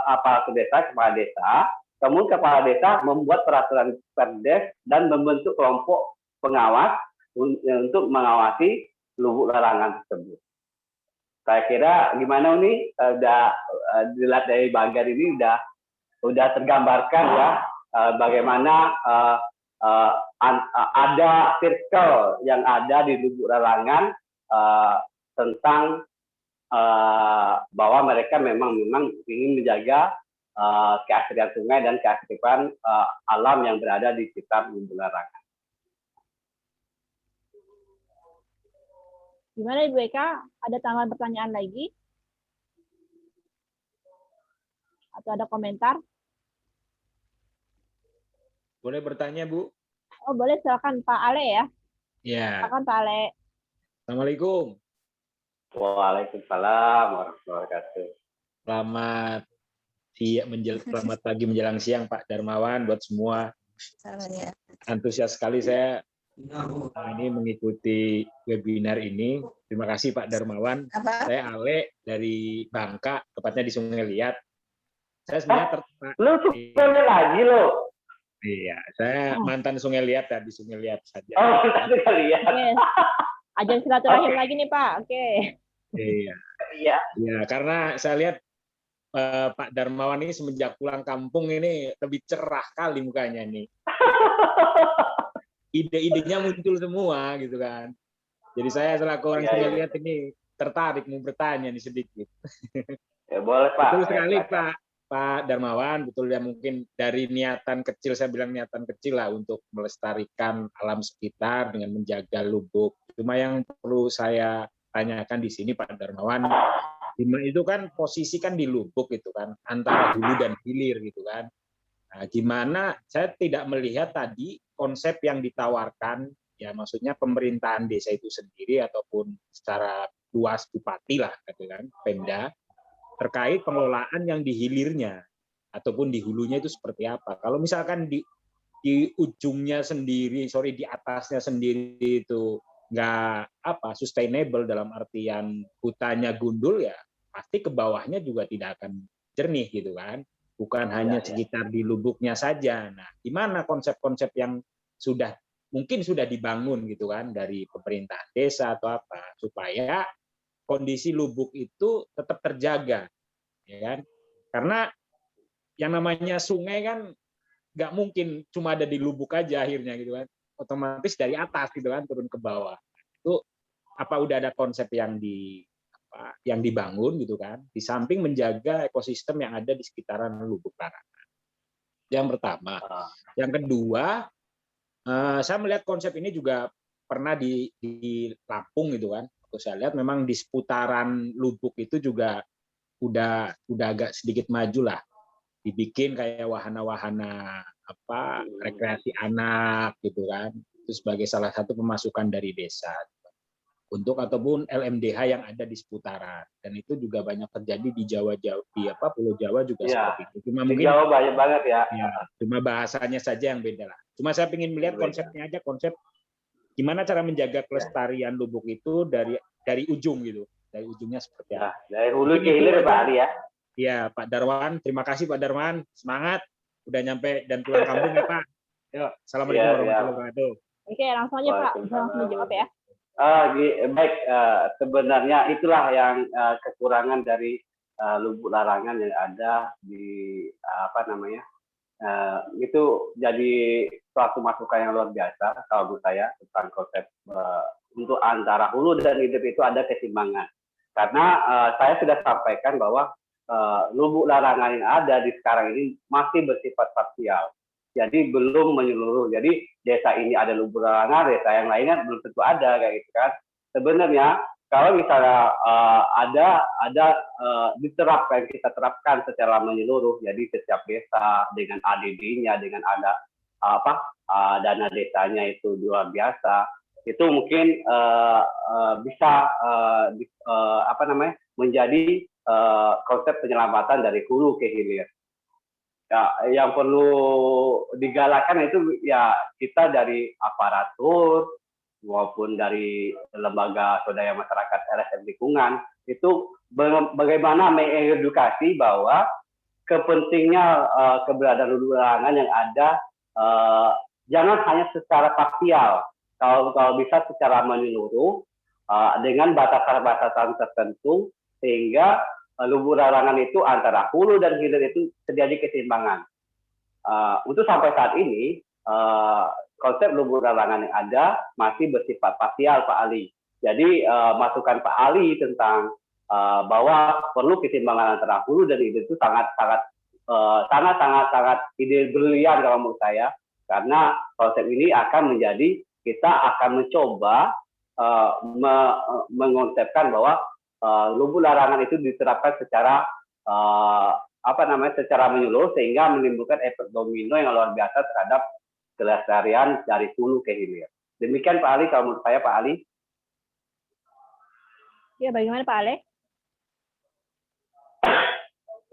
aparatur desa, kepala desa, kemudian kepala desa membuat peraturan perdes dan membentuk kelompok pengawas untuk mengawasi lubuk larangan tersebut. Saya kira gimana nih, udah dilihat dari bagian ini udah tergambarkan ya bagaimana ada circle yang ada di lubuk larangan tentang bahwa mereka memang ingin menjaga keasrian sungai dan keasrian alam yang berada di sekitar lubuk larangan. Gimana Ibu Eka? Ada tambahan pertanyaan lagi? Atau ada komentar? Boleh bertanya, Bu? Oh, boleh, silakan Pak Ale ya. Ya. Silakan Pak Ale. Assalamualaikum. Waalaikumsalam warahmatullahi wabarakatuh. Selamat pagi menjelang siang Pak Darmawan buat semua. Antusias sekali saya ini mengikuti webinar ini. Terima kasih Pak Darmawan. Saya Ale dari Bangka, tepatnya di Sungai Liat. Saya sebenarnya tertarik. Lu Sungai lagi lo? Iya, saya mantan Sungai Liat ya, di Sungai Liat saja. Oh, mantan Liat. Ajang silaturahim lagi nih Pak. Oke. Iya. Iya. Ya, karena saya lihat Pak Darmawan ini semenjak pulang kampung ini lebih cerah kali mukanya nih. Ide-idenya muncul semua gitu kan. Jadi saya selaku orang Sungai Liat ini tertarik mau bertanya nih sedikit. Ya, boleh Pak. Betul sekali Pak Darmawan, betul ya, mungkin dari niatan kecil, saya bilang niatan kecil lah untuk melestarikan alam sekitar dengan menjaga lubuk. Cuma yang perlu saya tanyakan di sini Pak Darmawan, itu kan posisi kan di lubuk itu kan, antara hulu dan hilir gitu kan. Nah, gimana saya tidak melihat tadi konsep yang ditawarkan, ya maksudnya pemerintahan desa itu sendiri ataupun secara luas bupati lah gitu kan, Pemda, terkait pengelolaan yang di hilirnya ataupun di hulunya itu seperti apa. Kalau misalkan di ujungnya sendiri, di atasnya sendiri itu nggak sustainable dalam artian hutannya gundul, ya pasti ke bawahnya juga tidak akan jernih gitu kan. Bukan hanya sekitar di lubuknya saja. Nah, gimana konsep-konsep yang mungkin sudah dibangun gitu kan dari pemerintah desa atau apa supaya kondisi lubuk itu tetap terjaga, ya kan? Karena yang namanya sungai kan nggak mungkin cuma ada di lubuk aja akhirnya gitu kan, otomatis dari atas gitu kan turun ke bawah. Itu apa udah ada konsep yang dibangun gitu kan, di samping menjaga ekosistem yang ada di sekitaran lubuk larangan. Yang pertama. Yang kedua, saya melihat konsep ini juga pernah di Lampung gitu kan. Saya lihat memang di seputaran lubuk itu juga udah agak sedikit maju lah, dibikin kayak wahana-wahana rekreasi anak gitu kan, itu sebagai salah satu pemasukan dari desa ataupun LMDH yang ada di seputaran, dan itu juga banyak terjadi di Pulau Jawa juga seperti itu. Cuma mungkin Jawa banyak banget ya. Cuma bahasanya saja yang beda lah. Cuma saya ingin melihat konsepnya aja, konsep gimana cara menjaga kelestarian lubuk itu dari ujung gitu, dari ujungnya seperti apa. Dari hulu ke hilir Pak Ali ya. Iya Pak Darwan, terima kasih Pak Darwan, semangat udah nyampe dan pulang kampung ya Pak. Yuk, assalamualaikum warahmatullahi wabarakatuh. Oke, langsung aja Pak, langsung dijawab ya. Baik, sebenarnya itulah yang kekurangan dari lubuk larangan yang ada di itu jadi suatu masukan yang luar biasa kalau menurut saya tentang konsep untuk antara hulu dan hilir itu ada keseimbangan. Karena saya sudah sampaikan bahwa lubuk larangan yang ada di sekarang ini masih bersifat parsial. Jadi belum menyeluruh. Jadi desa ini ada lubuk larangan, desa yang lainnya belum tentu ada kayak gitu kan. Sebenarnya kalau misalnya diterapkan, kita terapkan secara menyeluruh, jadi setiap desa dengan ADD-nya, dengan ada dana desanya itu luar biasa, itu mungkin bisa menjadi konsep penyelamatan dari hulu ke hilir. Ya, yang perlu digalakan itu ya kita dari aparatur, maupun dari lembaga swadaya masyarakat LSM lingkungan itu bagaimana mengedukasi bahwa kepentingnya keberadaan lumbung larangan yang ada jangan hanya secara parsial, kalau bisa secara menyeluruh dengan batasan-batasan tertentu sehingga lumbung larangan itu antara hulu dan hilir itu terjadi keseimbangan. Untuk sampai saat ini konsep lumbung larangan yang ada masih bersifat parsial, Pak Ali. Jadi masukan Pak Ali tentang bahwa perlu keseimbangan antara hulu dan hilir itu sangat ide brilian kalau menurut saya, karena konsep ini akan menjadi kita akan mencoba mengonsepkan bahwa lumbung larangan itu diterapkan secara secara menyeluruh sehingga menimbulkan efek domino yang luar biasa terhadap kelestarian dari hulu ke hilir. Demikian Pak Ali, kalau menurut saya Pak Ali. Ya, bagaimana Pak Ale?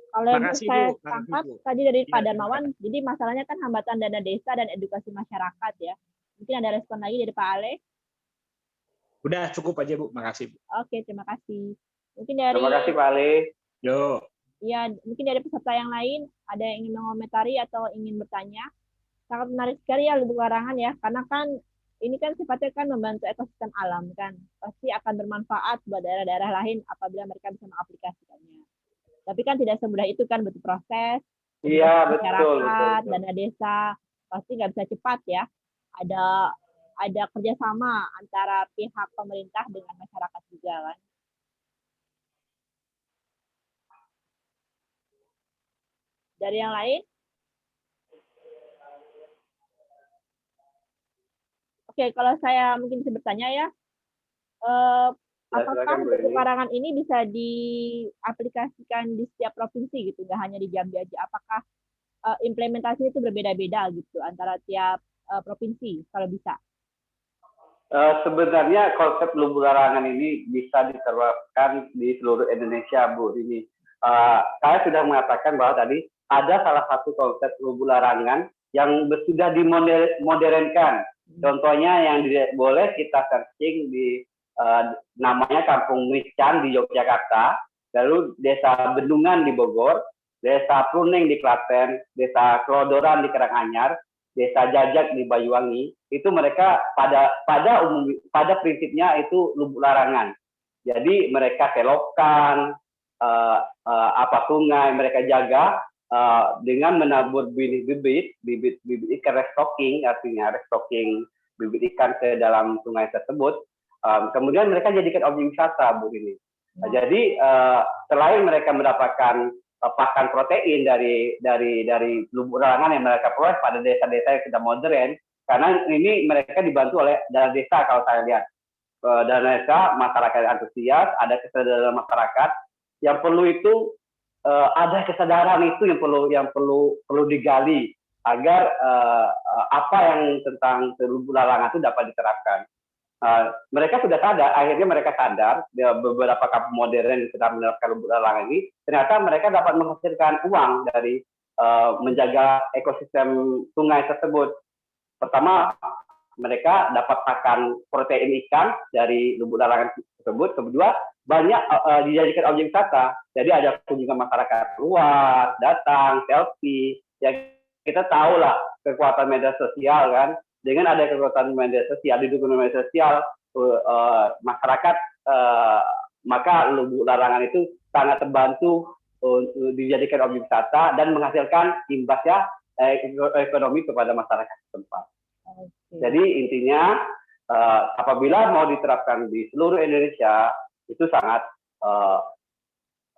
Kalau yang saya tangkap tadi dari Pak Darmawan, jadi masalahnya kan hambatan dana desa dan edukasi masyarakat ya. Mungkin ada respon lagi dari Pak Ale? Udah cukup aja Bu, makasih Bu. Oke, terima kasih. Mungkin dari Terima kasih Pak Ale. Yo. Ya, mungkin dari peserta yang lain ada yang ingin mengomentari atau ingin bertanya. Sangat menarik sekali ya lumbung larangan ya, karena kan ini kan sifatnya kan membantu ekosistem alam kan, pasti akan bermanfaat buat daerah-daerah lain apabila mereka bisa mengaplikasikannya. Tapi kan tidak semudah itu kan, butuh proses. Iya, masyarakat, betul. dana desa pasti nggak bisa cepat ya. Ada kerjasama antara pihak pemerintah dengan masyarakat juga kan. Dari yang lain? Oke, kalau saya mungkin bisa bertanya ya, apakah lumbung larangan ini bisa diaplikasikan di setiap provinsi gitu, nggak hanya di Jambi aja? Apakah implementasinya itu berbeda-beda gitu antara tiap provinsi kalau bisa? Sebenarnya konsep lumbung larangan ini bisa diterapkan di seluruh Indonesia, Bu. Ini saya sudah mengatakan bahwa tadi ada salah satu konsep lumbung larangan yang sudah dimodernkan. Contohnya yang boleh kita searching di namanya Kampung Mican di Yogyakarta, lalu Desa Bendungan di Bogor, Desa Pruning di Klaten, Desa Kelodoran di Karanganyar, Desa Jajak di Banyuwangi. Itu mereka pada prinsipnya itu lumbung larangan. Jadi mereka selokan sungai, mereka jaga dengan menabur bibit ikan restocking, artinya restocking bibit ikan ke dalam sungai tersebut. Kemudian mereka jadikan objek wisata, Bu ini. Jadi selain mereka mendapatkan pakan protein dari lumbung larangan yang mereka peroleh pada desa-desa yang sudah modern, karena ini mereka dibantu oleh dana desa kalau saya lihat. Dana desa, masyarakat antusias, ada kesadaran masyarakat. Yang perlu itu ada kesadaran itu yang perlu digali agar apa yang tentang lumbung larangan itu dapat diterapkan. Mereka sudah sadar, akhirnya mereka sadar beberapa kampung modern yang sedang menerapkan lumbung larangan ini, ternyata mereka dapat menghasilkan uang dari menjaga ekosistem sungai tersebut. Pertama, mereka dapat pakan protein ikan dari lumbung larangan tersebut. Kedua, banyak dijadikan objek wisata. Jadi ada kunjungan masyarakat luas, datang, selfie. Ya kita tahu lah kekuatan media sosial kan. Dengan ada kekuatan media sosial, didukung media sosial, masyarakat maka lumbung larangan itu sangat terbantu untuk dijadikan objek wisata dan menghasilkan imbasnya ekonomi kepada masyarakat setempat. Jadi intinya apabila mau diterapkan di seluruh Indonesia itu sangat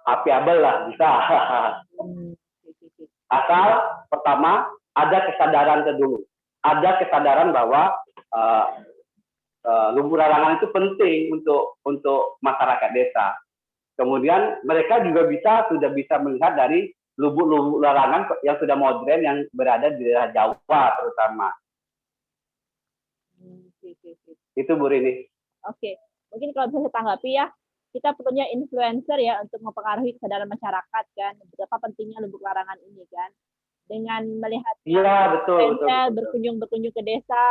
apiabel lah, bisa. Asal pertama ada kesadaran dulu. Ada kesadaran bahwa lumbung larangan itu penting untuk masyarakat desa. Kemudian mereka juga sudah bisa melihat dari lumbung larangan yang sudah modern yang berada di daerah Jawa terutama. Itu Bu Rini. Oke, mungkin kalau bisa saya tanggapi ya, kita punya influencer ya untuk mempengaruhi kesadaran masyarakat kan, betapa pentingnya lumbung larangan ini kan. Dengan melihat betul. berkunjung ke desa,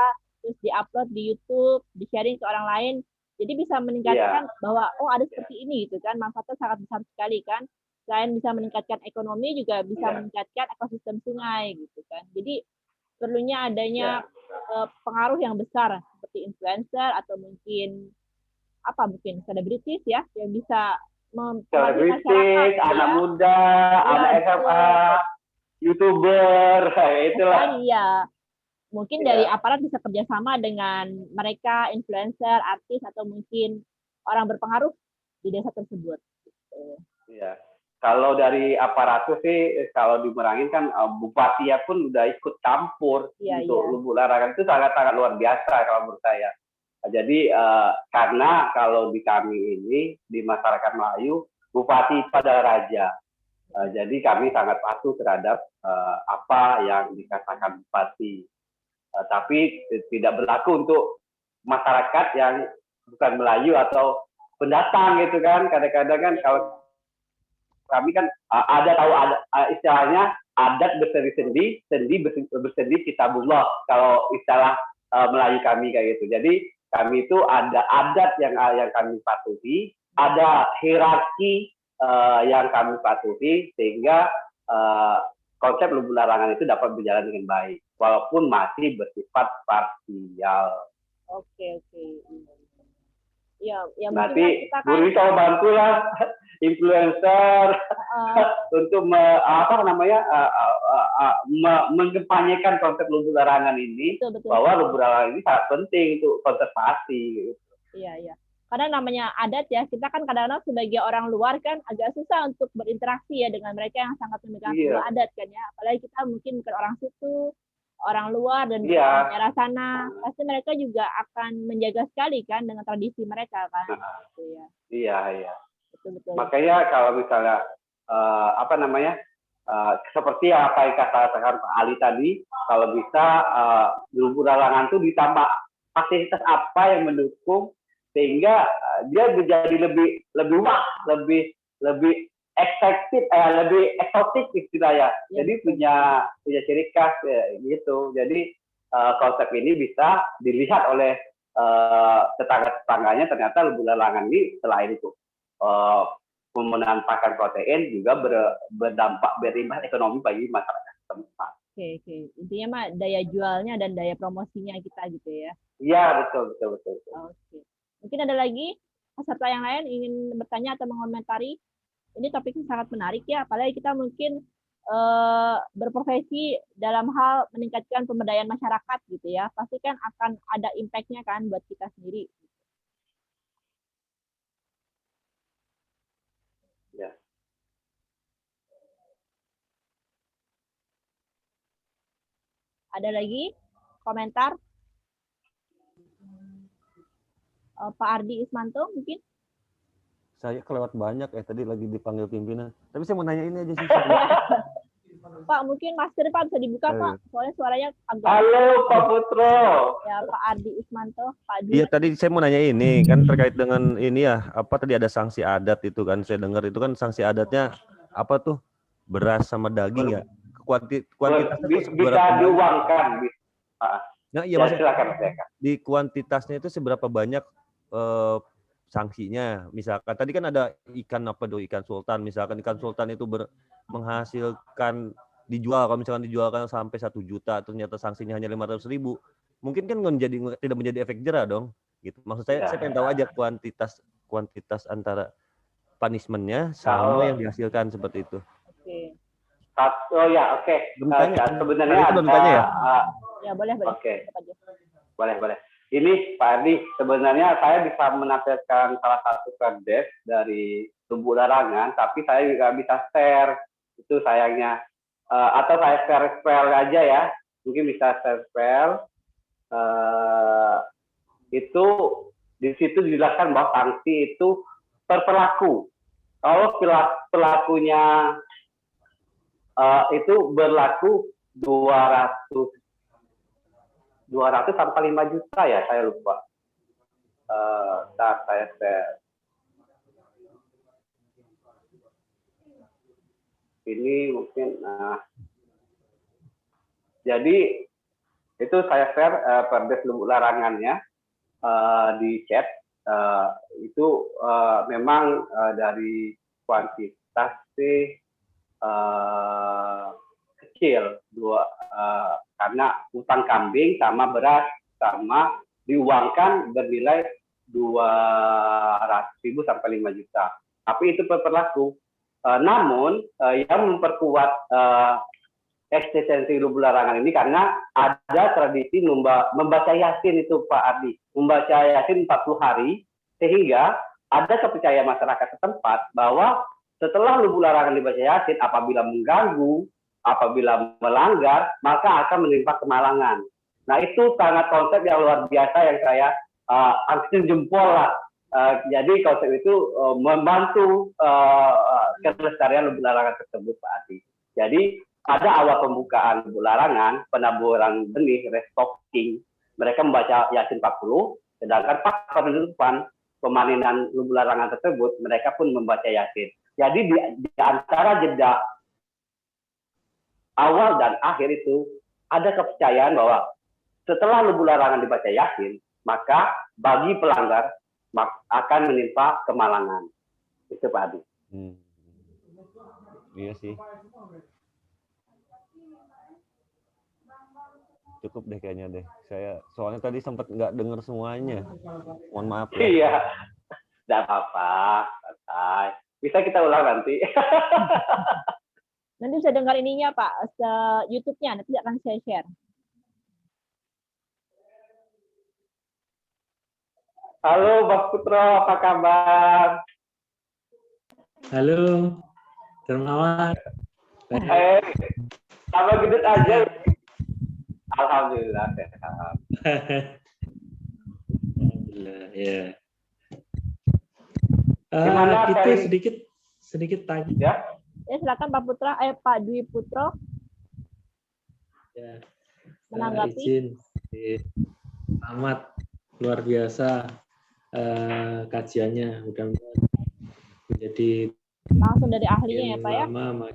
terus diupload di YouTube, di-sharing ke orang lain. Jadi bisa meningkatkan bahwa ada seperti ini gitu kan, manfaatnya sangat besar sekali kan. Selain bisa meningkatkan ekonomi juga bisa meningkatkan ekosistem sungai gitu kan. Jadi perlunya adanya pengaruh yang besar seperti influencer atau mungkin selebritis ya yang bisa mempengaruhi masyarakat, anak muda, anak SMA, YouTuber, itulah. Iya, mungkin dari aparat bisa kerjasama dengan mereka, influencer, artis, atau mungkin orang berpengaruh di desa tersebut. Iya. Kalau dari aparatus sih, kalau di Merangin kan bupati pun udah ikut campur untuk Lubuk Larangan, itu sangat-sangat luar biasa kalau menurut saya. Jadi karena kalau di kami ini di masyarakat Melayu, bupati itu adalah raja. Jadi kami sangat patuh terhadap apa yang dikatakan bupati. Tapi tidak berlaku untuk masyarakat yang bukan Melayu atau pendatang gitu kan. Kadang-kadang kan kalau kami kan ada istilahnya adat bersendi-sendi, sendi bersendi kitabullah kalau istilah Melayu kami kayak gitu. Jadi kami itu ada adat yang kami patuhi, ada hierarki yang kami patuhi sehingga konsep Lubuk Larangan itu dapat berjalan dengan baik walaupun masih bersifat parsial. Oke. Ya nanti Bu Rita bantulah influencer untuk mengkampanyekan konsep Lubuk Larangan ini. Betul. Bahwa Lubuk Larangan ini sangat penting untuk konservasi. Gitu. Iya. Karena namanya adat ya, kita kan kadang-kadang sebagai orang luar kan agak susah untuk berinteraksi ya dengan mereka yang sangat memegang sebuah adat kan ya. Apalagi kita mungkin bukan orang situ, orang luar dan daerah sana, pasti mereka juga akan menjaga sekali kan dengan tradisi mereka kan. Iya. Betul. Makanya kalau misalnya seperti apa yang katakan Pak Ali tadi, kalau bisa Lubuk Larangan itu ditambah fasilitas apa yang mendukung sehingga dia menjadi lebih efektif, lebih eksotik istilahnya. Jadi punya ciri khas gitu. Jadi konsep ini bisa dilihat oleh tetangga-tetangganya, ternyata Lubuk Larangan ini selain itu penggunaan pakan protein juga berimbas ekonomi bagi masyarakat setempat. Oke. Intinya mah daya jualnya dan daya promosinya kita gitu ya. Iya, betul. Oke. Mungkin ada lagi peserta yang lain ingin bertanya atau mengomentari. Ini topiknya sangat menarik ya, apalagi kita mungkin berprofesi dalam hal meningkatkan pemberdayaan masyarakat gitu ya. Pasti kan akan ada impact-nya kan buat kita sendiri. Ya. Ada lagi komentar? Pak Ardi Ismanto mungkin? Saya kelewat banyak tadi lagi dipanggil pimpinan. Tapi saya mau nanya ini aja sih. Pak, mungkin masker Pak bisa dibuka Pak, soalnya suaranya agak. Halo Pak Putro. Ya Pak Ardi Ismanto, Pak Ardi. Iya tadi saya mau nanya ini kan terkait dengan ini ya, apa tadi ada sanksi adat itu kan, saya dengar itu kan sanksi adatnya apa tuh, beras sama daging ya, kuantitasnya itu bisa diuangkan. Nah iya silakan. Di kuantitasnya itu seberapa banyak sanksinya, misalkan tadi kan ada ikan sultan, misalkan ikan sultan itu menghasilkan dijual, kalau misalkan dijualkan sampai 1 juta ternyata sanksinya hanya 500.000, mungkin kan tidak menjadi efek jerah dong gitu. Maksud saya pengen tahu aja kuantitas antara punishment-nya sama yang dihasilkan seperti itu. Oke. Oke. Sebenarnya itu bertanya ya? Ya boleh. Oke. Boleh. Ini Pak Ardi, sebenarnya saya bisa menampilkan salah satu kades dari Lubuk Larangan, tapi saya juga bisa share. Itu sayangnya. Atau saya share file aja ya. Mungkin bisa share file. Itu di situ dijelaskan bahwa sanksi itu per pelaku. Kalau pelakunya itu berlaku 200 sampai 5 juta ya, saya lupa. Saya share. Ini mungkin, jadi Itu saya share Perdes Lubuk Larangannya di chat. Itu memang dari kuantitas sih kecil, karena utang kambing sama beras sama diuangkan bernilai 200.000 sampai 5 juta. Tapi itu berlaku. Namun yang memperkuat eksistensi Lubuk Larangan ini karena ada tradisi membaca Yasin itu Pak Ardi, membaca Yasin 40 hari, sehingga ada kepercayaan masyarakat setempat bahwa setelah Lubuk Larangan dibaca Yasin, apabila mengganggu, apabila melanggar, maka akan menimpa kemalangan. Nah itu sangat konsep yang luar biasa yang saya angkat jempol lah. Jadi konsep itu membantu kelestarian Lubuk Larangan tersebut Pak Adi. Jadi pada awal pembukaan Lubuk Larangan, penaburan benih, restocking, mereka membaca Yasin 40, sedangkan pas penutupan pemanenan Lubuk Larangan tersebut, mereka pun membaca Yasin. Jadi di antara jeda awal dan akhir itu ada kepercayaan bahwa setelah Lubuk Larangan dibaca Yasin, maka bagi pelanggar akan menimpa kemalangan. Itu Pak Adi. Iya sih. Cukup deh kayaknya deh. Saya soalnya tadi sempat nggak dengar semuanya. Mohon maaf ya. Iya, nggak apa-apa, santai. Bisa kita ulang nanti. Nanti bisa dengar ininya Pak, YouTube-nya nanti akan saya share. Halo Mas Putro, apa kabar? Halo, Dermawan. Sama gendut aja. Alhamdulillah sehat. Alhamdulillah, ya. Gimana Itu dari- sedikit tanya. Ya, Ya silakan Pak Putra, Pak Dwi Putro Ya. menanggapi. Izin. Amat luar biasa kajiannya. Mudah-mudahan menjadi Langsung dari ahlinya ya Pak ya. lama.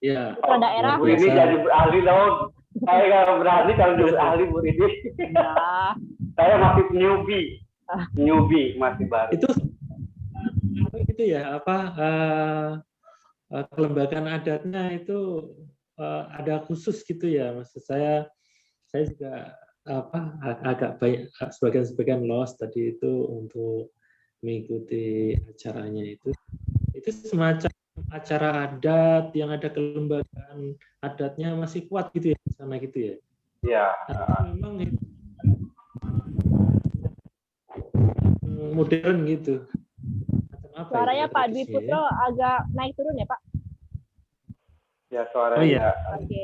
Ya. Putra daerah. Bu Rini jadi ahli dong. Saya nggak berani kalau jadi ahli Bu Rini. Ya. Saya masih newbie masih baru. Itu ya kelembagaan adatnya itu ada khusus gitu ya, maksud saya juga agak banyak sebagian lost tadi itu untuk mengikuti acaranya itu semacam acara adat yang ada kelembagaan adatnya masih kuat gitu ya di sana gitu ya. Iya. Memang modern gitu. Suaranya Pak Dwi Putro agak naik turun ya Pak. Ya suaranya. Oh, iya. Oke.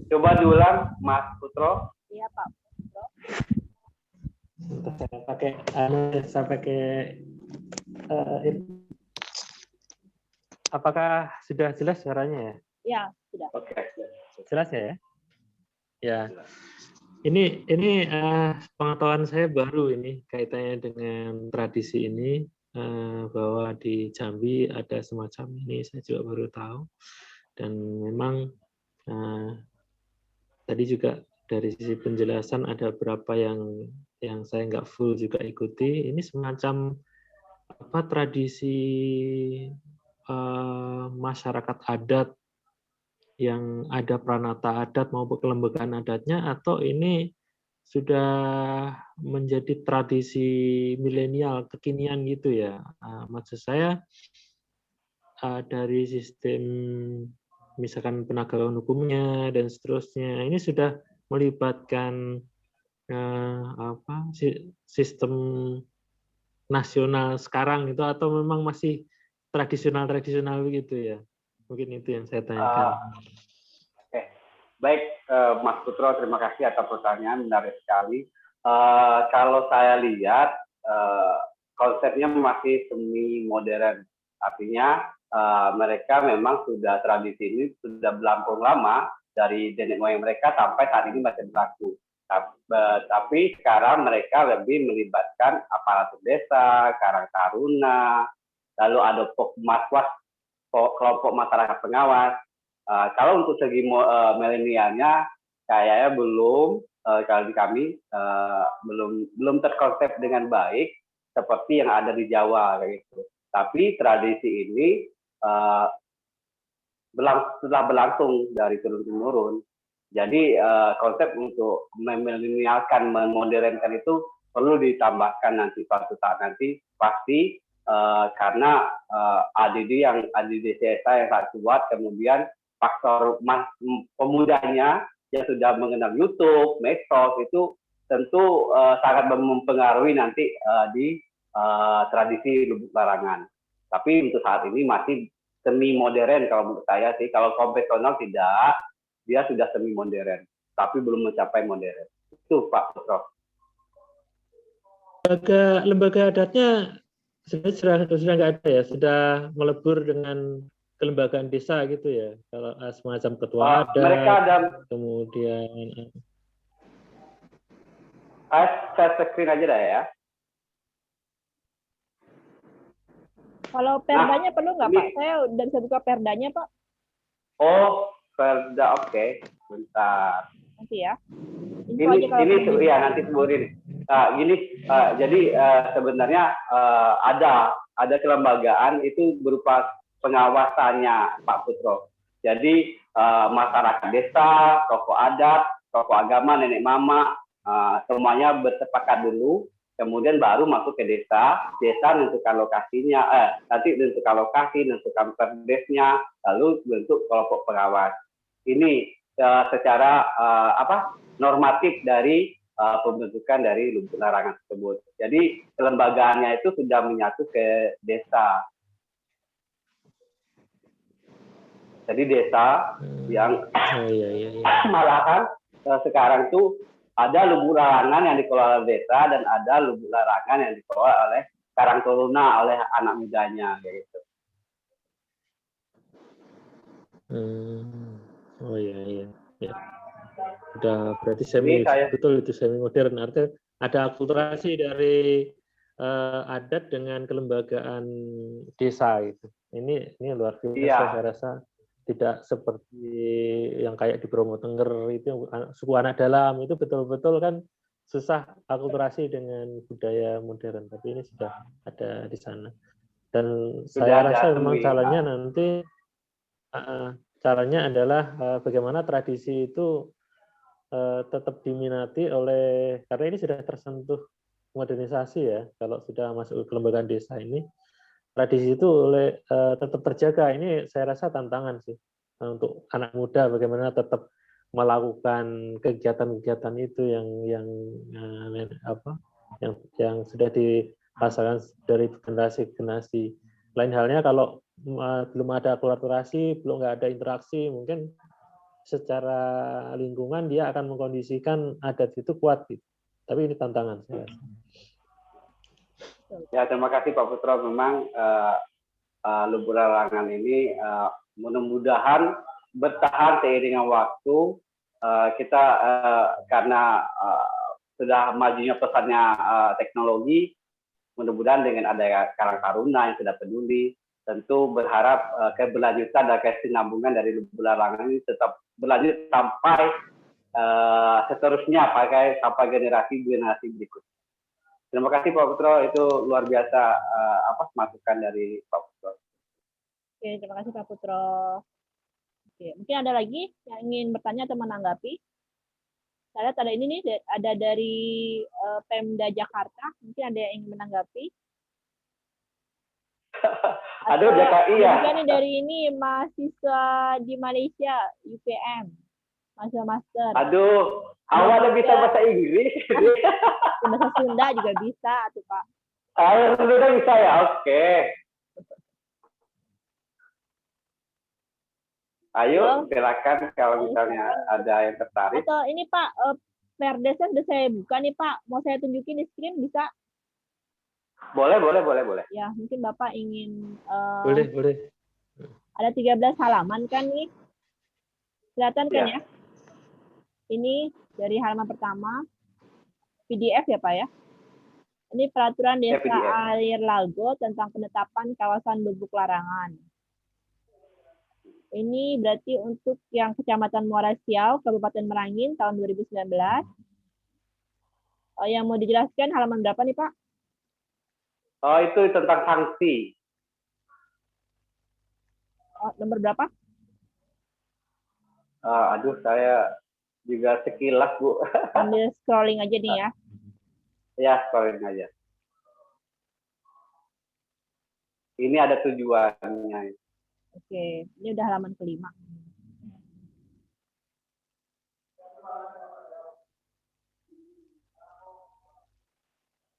Coba diulang Mas Putro. Iya Pak. Saya pakai apakah sudah jelas suaranya ya? Ya sudah. Oke. Jelas ya? Ya. Ini pengetahuan saya baru ini kaitannya dengan tradisi ini, bahwa di Jambi ada semacam ini, saya juga baru tahu. Dan memang tadi juga dari sisi penjelasan ada beberapa yang saya nggak full juga ikuti. Ini semacam tradisi masyarakat adat yang ada pranata adat maupun kelembagaan adatnya, atau ini sudah menjadi tradisi milenial kekinian gitu ya. Maksud saya dari sistem misalkan penegakan hukumnya dan seterusnya ini sudah melibatkan sistem nasional sekarang itu, atau memang masih tradisional begitu ya. Mungkin itu yang saya tanyakan. Oke. Baik, Mas Putro, terima kasih atas pertanyaan, menarik sekali. Kalau saya lihat, konsepnya masih semi modern. Artinya, mereka memang sudah tradisi ini sudah berlangsung lama dari nenek moyang mereka sampai saat ini masih berlaku. Tapi sekarang mereka lebih melibatkan aparatur desa, karang taruna, lalu ada kelompok masyarakat pengawas, Kalau untuk segi milenialnya, kayaknya belum, kalau di kami belum terkonsep dengan baik seperti yang ada di Jawa kayak gitu. Tapi tradisi ini telah berlangsung dari turun temurun. Jadi konsep untuk memilenialkan, memodernkan itu perlu ditambahkan nanti suatu saat nanti pasti, karena ADD desa yang sangat kuat, kemudian faktor pemudanya yang sudah mengenal YouTube, medsos itu tentu sangat mempengaruhi nanti di tradisi Lubuk Larangan. Tapi untuk saat ini masih semi modern kalau menurut saya sih. Kalau konvensional tidak, dia sudah semi modern, tapi belum mencapai modern. Itu Pak Prof. Lembaga adatnya sebenarnya sudah nggak ada ya, sudah melebur dengan kelembagaan desa gitu ya. Kalau semacam ketua adat, mereka ada, kemudian saya screen aja dah ya. Kalau perdanya perlu nggak Pak? Saya udah bisa buka perdanya Pak. Oh, perda, oke. Bentar. Nanti ya. Ini ya nanti sebutin. Jadi sebenarnya ada kelembagaan itu berupa pengawasannya Pak Putro. Jadi masyarakat desa, tokoh adat, tokoh agama, nenek mama, semuanya bersepakat dulu. Kemudian baru masuk ke desa menentukan lokasinya, nanti menentukan lokasi, menentukan perdesnya, lalu bentuk kelompok pengawas. Ini secara normatif dari pembentukan dari Lubuk Larangan tersebut. Jadi kelembagaannya itu sudah menyatu ke desa. Jadi desa yang malahan sekarang tuh ada Lubuk Larangan yang dikelola desa dan ada Lubuk Larangan yang dikelola oleh Karang Taruna, oleh anak mudanya gitu. Oh iya. Udah berarti betul itu semi modern. Artinya ada akulturasi dari adat dengan kelembagaan desa itu. Ini luar biasa, saya rasa tidak seperti yang kayak di Bromo Tengger itu suku anak dalam itu betul-betul kan susah akulturasi dengan budaya modern, tapi ini sudah ada di sana. Dan saya rasa memang caranya adalah bagaimana tradisi itu tetap diminati karena ini sudah tersentuh modernisasi ya. Kalau sudah masuk ke kelembagaan desa ini, tradisi itu tetap terjaga. Ini saya rasa tantangan sih untuk anak muda, bagaimana tetap melakukan kegiatan-kegiatan itu yang sudah dirasakan dari generasi ke generasi. Lain halnya kalau belum ada akulturasi, belum nggak ada interaksi, mungkin secara lingkungan dia akan mengkondisikan adat itu kuat gitu. Tapi ini tantangan saya rasa. Ya, terima kasih Pak Putro. Memang Lubuk Larangan ini mudah-mudahan bertahan seiring dengan waktu. Kita karena sudah majunya pesatnya teknologi, mudah-mudahan dengan ada Karang Taruna yang sudah peduli, tentu berharap keberlanjutan dan kesinambungan dari Lubuk Larangan ini tetap berlanjut sampai seterusnya sampai generasi berikutnya. Terima kasih Pak Putro, itu luar biasa masukan dari Pak Putro. Oke, terima kasih Pak Putro. Oke, mungkin ada lagi yang ingin bertanya atau menanggapi? Saya lihat ada ini nih, ada dari Pemda Jakarta, mungkin ada yang ingin menanggapi. Aduh, JKI ya. Ini dari ini mahasiswa di Malaysia, UPM, mahasiswa master. Aduh, awalnya bisa bahasa Inggris. Bahasa Sunda juga bisa, tuh Pak. Sunda bisa ya, oke. Ayo, silakan kalau misalnya ada yang tertarik. Atau ini Pak, Perdesnya sudah saya buka nih Pak, mau saya tunjukin di screen bisa? Boleh. Ya, mungkin Bapak ingin... Boleh. Ada 13 halaman kan nih? Kelihatan kan ya? Ini dari halaman pertama, PDF ya Pak ya? Ini Peraturan Desa Air Lago tentang penetapan kawasan Lubuk Larangan. Ini berarti untuk yang Kecamatan Muara Siau, Kabupaten Merangin tahun 2019. Yang mau dijelaskan halaman berapa nih, Pak? Oh, itu tentang sanksi. Nomor berapa? Aduh, saya juga sekilas, Bu. Ambil scrolling aja nih ya. Ya, scrolling aja. Ini ada tujuannya. Oke, ini udah halaman kelima.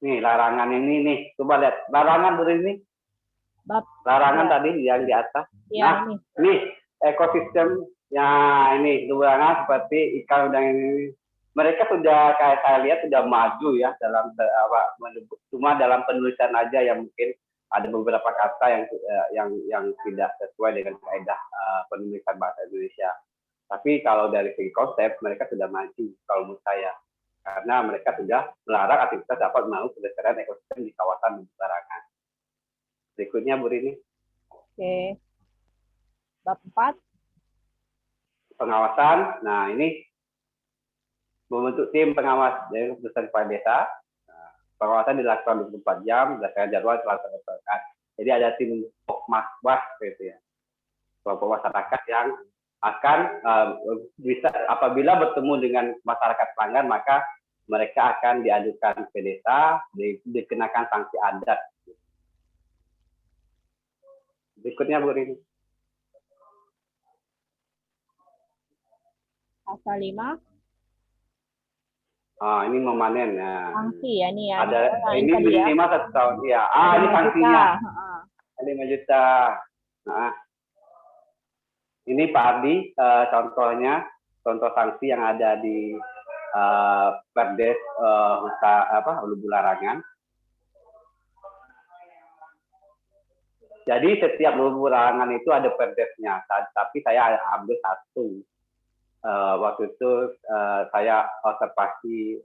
Nih, larangan ini nih. Coba lihat. Larangan Bu ini. Larangan ya. tadi yang di atas. Ya, nah, ini ekosistem. Ya, ini larangan seperti ikan udang ini. Mereka sudah, kayak saya lihat, sudah maju ya dalam cuma dalam penulisan aja yang mungkin ada beberapa kata yang tidak sesuai dengan kaidah penulisan bahasa Indonesia. Tapi kalau dari segi konsep mereka sudah maju kalau menurut saya, karena mereka sudah melarang aktivitas dapat mengganggu kelestarian ekosistem di kawasan larangan. Berikutnya Bu Rini. Oke. Bab 4. Pengawasan. Nah, ini membentuk tim pengawas dari keputusan kepala desa. Pengawasan dilakukan 24 jam berdasarkan jadwal telah ditetapkan. Jadi ada tim Pokmasbah gitu ya. Kelompok masyarakat yang akan bisa apabila bertemu dengan masyarakat pelanggan, maka mereka akan diadukan ke desa, dikenakan sanksi adat. Berikutnya Bu Rini. Pasal 5. Ini memanen ya. Sanksi ya nih ya. Ada ini minimal 1 tahun ya. Ini sanksinya. 5 juta. Nah, ini Pak Ardi contohnya, contoh sanksi yang ada di Perdes Lubu Larangan. Jadi setiap Lubu Larangan itu ada perdesnya, tapi saya ambil satu. Waktu itu saya observasi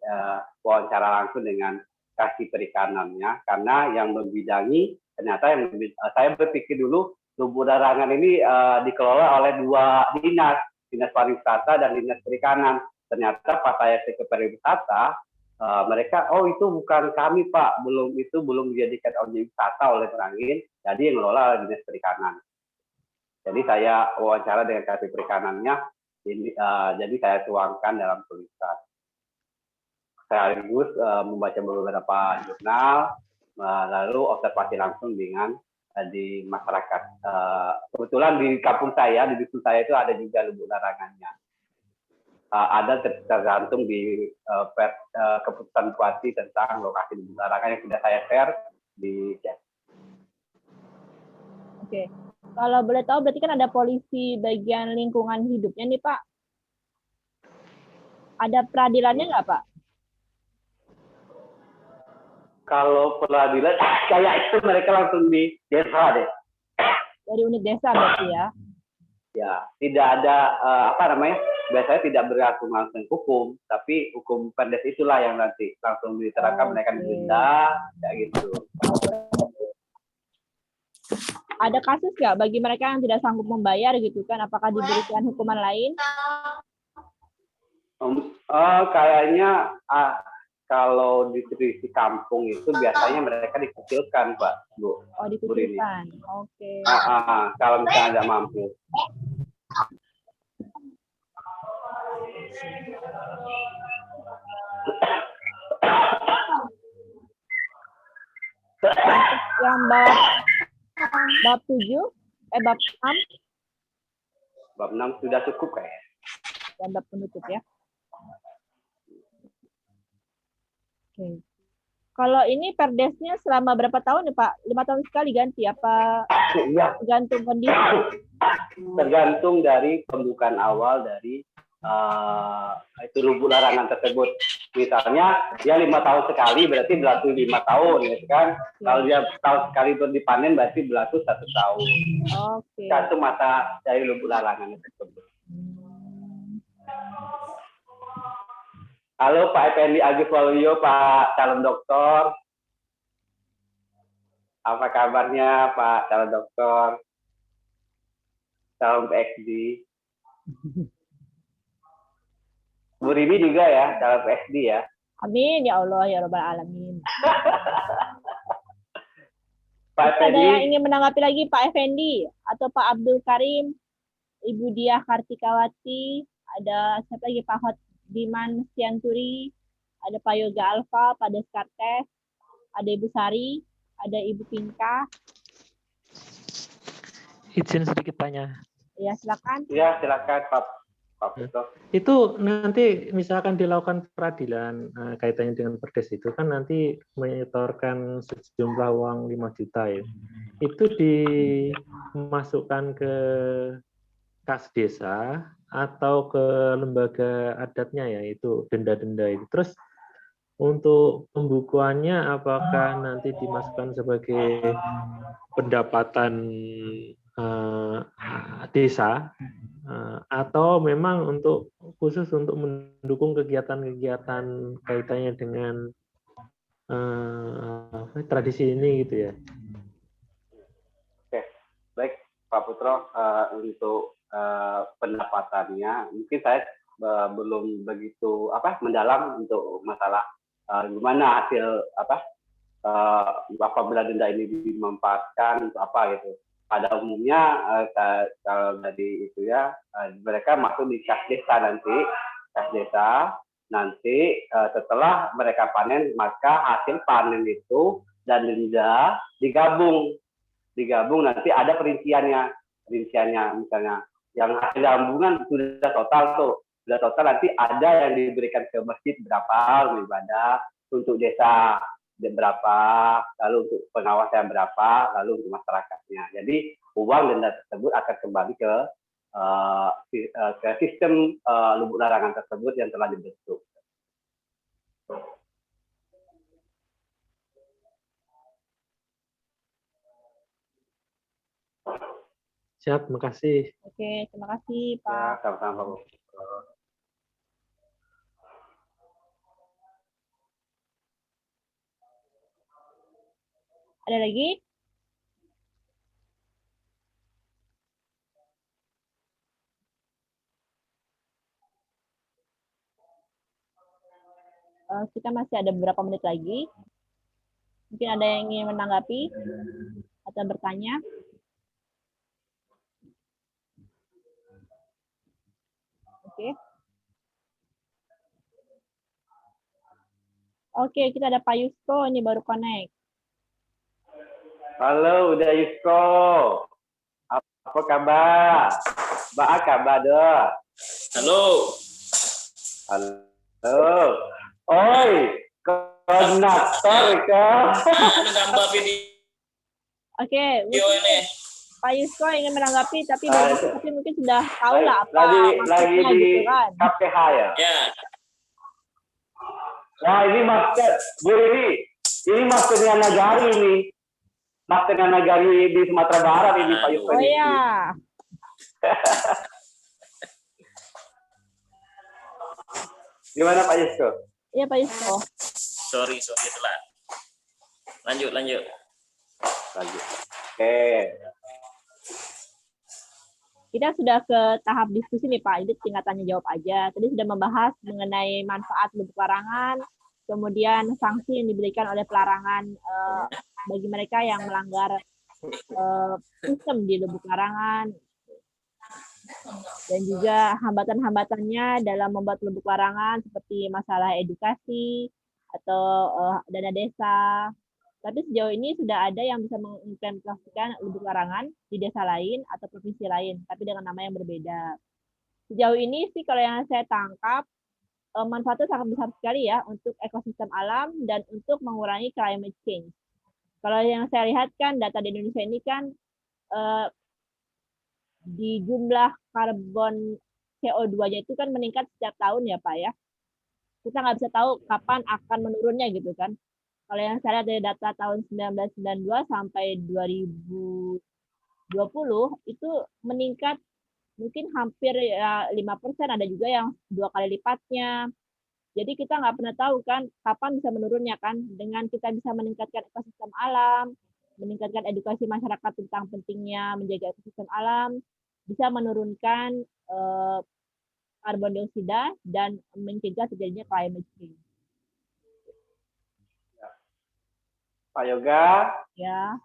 wawancara langsung dengan Kasih Perikanannya, karena yang membidangi ternyata saya berpikir dulu Lubu Larangan ini dikelola oleh 2 dinas pariwisata dan dinas perikanan. Ternyata pas saya ke pariwisata, mereka itu bukan kami Pak, belum dijadikan objek wisata oleh Merangin, jadi yang mengelola oleh dinas perikanan. Jadi saya wawancara dengan Kasih Perikanannya. Jadi saya tuangkan dalam tulisan. Saya sekaligus membaca beberapa jurnal, lalu observasi langsung dengan di masyarakat. Kebetulan di kampung saya, di dusun saya itu ada juga Lubu Larangannya. Ada tergantung di keputusan Bupati tentang lokasi Lubu Larangan yang sudah saya share di chat. Oke. Kalau boleh tahu berarti kan ada polisi bagian lingkungan hidupnya nih Pak. Ada peradilannya nggak Pak? Kalau peradilan kayak itu mereka langsung di desa deh. Dari unit desa berarti ya? Ya, tidak ada biasanya tidak berlaku langsung hukum, tapi hukum Perdes itulah yang nanti langsung diterapkan, mereka didenda, kayak gitu. Ada kasus nggak bagi mereka yang tidak sanggup membayar gitu kan? Apakah diberikan hukuman lain? Kayaknya kalau di kampung itu biasanya mereka dikucilkan, Pak, Bu. Oh, dikucilkan. Oke. Kalau misalnya nggak mampu. Yang bab 7, bab 6. Bab 6 sudah cukup kayaknya. Dan bab penutup ya. Oke. Kalau ini perdesnya selama berapa tahun ya Pak? 5 tahun sekali ganti apa? Iya. Tergantung kondisi. Tergantung dari pembukaan awal dari itu Lubu Larangan tersebut. Misalnya dia 5 tahun sekali berarti berlaku 5 tahun, gitu kan? Kalau dia tahun sekali dipanen berarti berlaku 1 tahun. Oke. Itu masa dari Lubu Larangan tersebut. Halo Pak Effendi Agus Waluyo, Pak calon doktor. Apa kabarnya Pak calon doktor? calon PXD. Bu Rini juga ya, calon PXD ya. Amin ya Allah ya Rabbal Alamin. Pak Ada yang Effendi, ingin menanggapi lagi Pak Effendi atau Pak Abdul Karim, Ibu Diah Kartikawati, ada siapa lagi Pak Hotdiman Sianturi, ada Pak Yoga Alfa, Pak Descartes, ada Ibu Sari, ada Ibu Pinka. Izin sedikit tanya. Ya silakan. ya silakan Pak Puto. Itu nanti misalkan dilakukan peradilan kaitannya dengan perdes itu kan nanti menyetorkan sejumlah uang 5 juta ya. Itu dimasukkan ke kas desa atau ke lembaga adatnya ya, itu denda-denda itu. Terus untuk pembukuannya apakah nanti dimasukkan sebagai pendapatan desa atau memang untuk khusus untuk mendukung kegiatan-kegiatan kaitannya dengan tradisi ini gitu ya? Oke, baik Pak Putro, untuk pendapatannya mungkin saya belum begitu mendalam untuk masalah gimana hasil apabila denda ini dimanfaatkan untuk apa gitu. Pada umumnya kalau dari itu ya mereka masuk di kas desa nanti setelah mereka panen maka hasil panen itu dan denda digabung nanti ada perinciannya misalnya yang hasil gabungan sudah total nanti ada yang diberikan ke masjid berapa ibadah, untuk desa berapa, lalu untuk pengawasan berapa, lalu untuk masyarakatnya. Jadi uang denda tersebut akan kembali ke sistem lubuk larangan tersebut yang telah dibentuk. Siap, terima kasih. Oke, terima kasih Pak. Ya, sama-sama Pak. Ada lagi? Kita masih ada beberapa menit lagi. Mungkin ada yang ingin menanggapi atau bertanya. Oke. Oke, kita ada Pak Yusko, ini baru connect. Halo, udah Yusko. Apa kabar? Ba kabar deh. Halo. Halo. Oi, konduktor kah? Ini gambar video Oke, ini. Pak Yusko ingin menanggapi, tapi mungkin sudah tahu lah apa lagi maksudnya di gitu kan. KPH ya. Ya. Wah, ini masker Bu ini maskernya Nagari ini. Maskernya Nagari di Sumatera Barat ini Pak Yusko. Oh iya. Gimana Pak Yusko? Iya Pak Yusko. Sorry telat. Lanjut. Oke. Kita sudah ke tahap diskusi nih Pak, ini tinggal tanya jawab aja. Tadi sudah membahas mengenai manfaat lubuk larangan, kemudian sanksi yang diberikan oleh pelarangan bagi mereka yang melanggar sistem di lubuk larangan, dan juga hambatan-hambatannya dalam membuat lubuk larangan seperti masalah edukasi atau dana desa. Tapi sejauh ini sudah ada yang bisa mengimplementasikan lubuk larangan di desa lain atau provinsi lain, tapi dengan nama yang berbeda. Sejauh ini sih kalau yang saya tangkap, manfaatnya sangat besar sekali ya untuk ekosistem alam dan untuk mengurangi climate change. Kalau yang saya lihat kan data di Indonesia ini kan di jumlah karbon CO2-nya itu kan meningkat setiap tahun ya Pak ya. Kita nggak bisa tahu kapan akan menurunnya gitu kan. Kalau yang saya lihat dari data tahun 1992 sampai 2020 itu meningkat mungkin hampir 5%, ada juga yang 2 kali lipatnya. Jadi kita nggak pernah tahu kan kapan bisa menurunnya kan. Dengan kita bisa meningkatkan ekosistem alam, meningkatkan edukasi masyarakat tentang pentingnya menjaga ekosistem alam, bisa menurunkan karbon dioksida dan mencegah terjadinya climate change. Pak Yoga, Ya,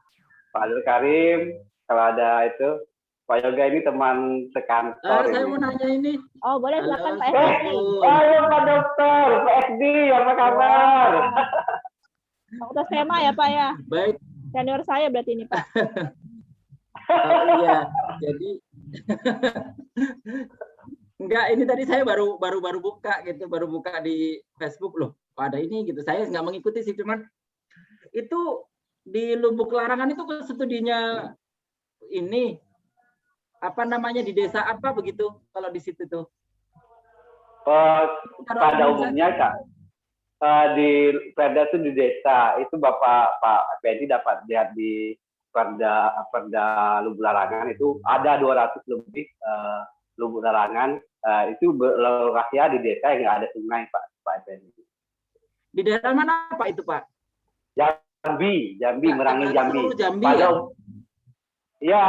Pak Abdul Karim, kalau ada itu, Pak Yoga ini teman sekantor Saya ini. mau nanya ini. oh boleh silakan Pak Halo, SD. Halo Pak Dokter, Pak SD, apa kabar? Fakultas Tema ya Pak ya. Baik. Senior saya berarti ini Pak. Iya. Jadi enggak, ini tadi saya baru buka gitu, baru buka di Facebook loh. Oh, ada ini gitu. Saya nggak mengikuti sih, cuman itu di Lubuk Larangan itu studinya ini apa namanya di desa apa begitu kalau di situ tuh? Pada umumnya Kak, di Perda itu di desa itu Pak Fendi dapat lihat di Perda Lubuk Larangan itu ada 200 lebih lubuk larangan itu berlokasi di desa yang ada sungai Pak Fendi. Di daerah mana Pak itu Pak? Jambi, Merangin Jambi. Jambi ya? Ya,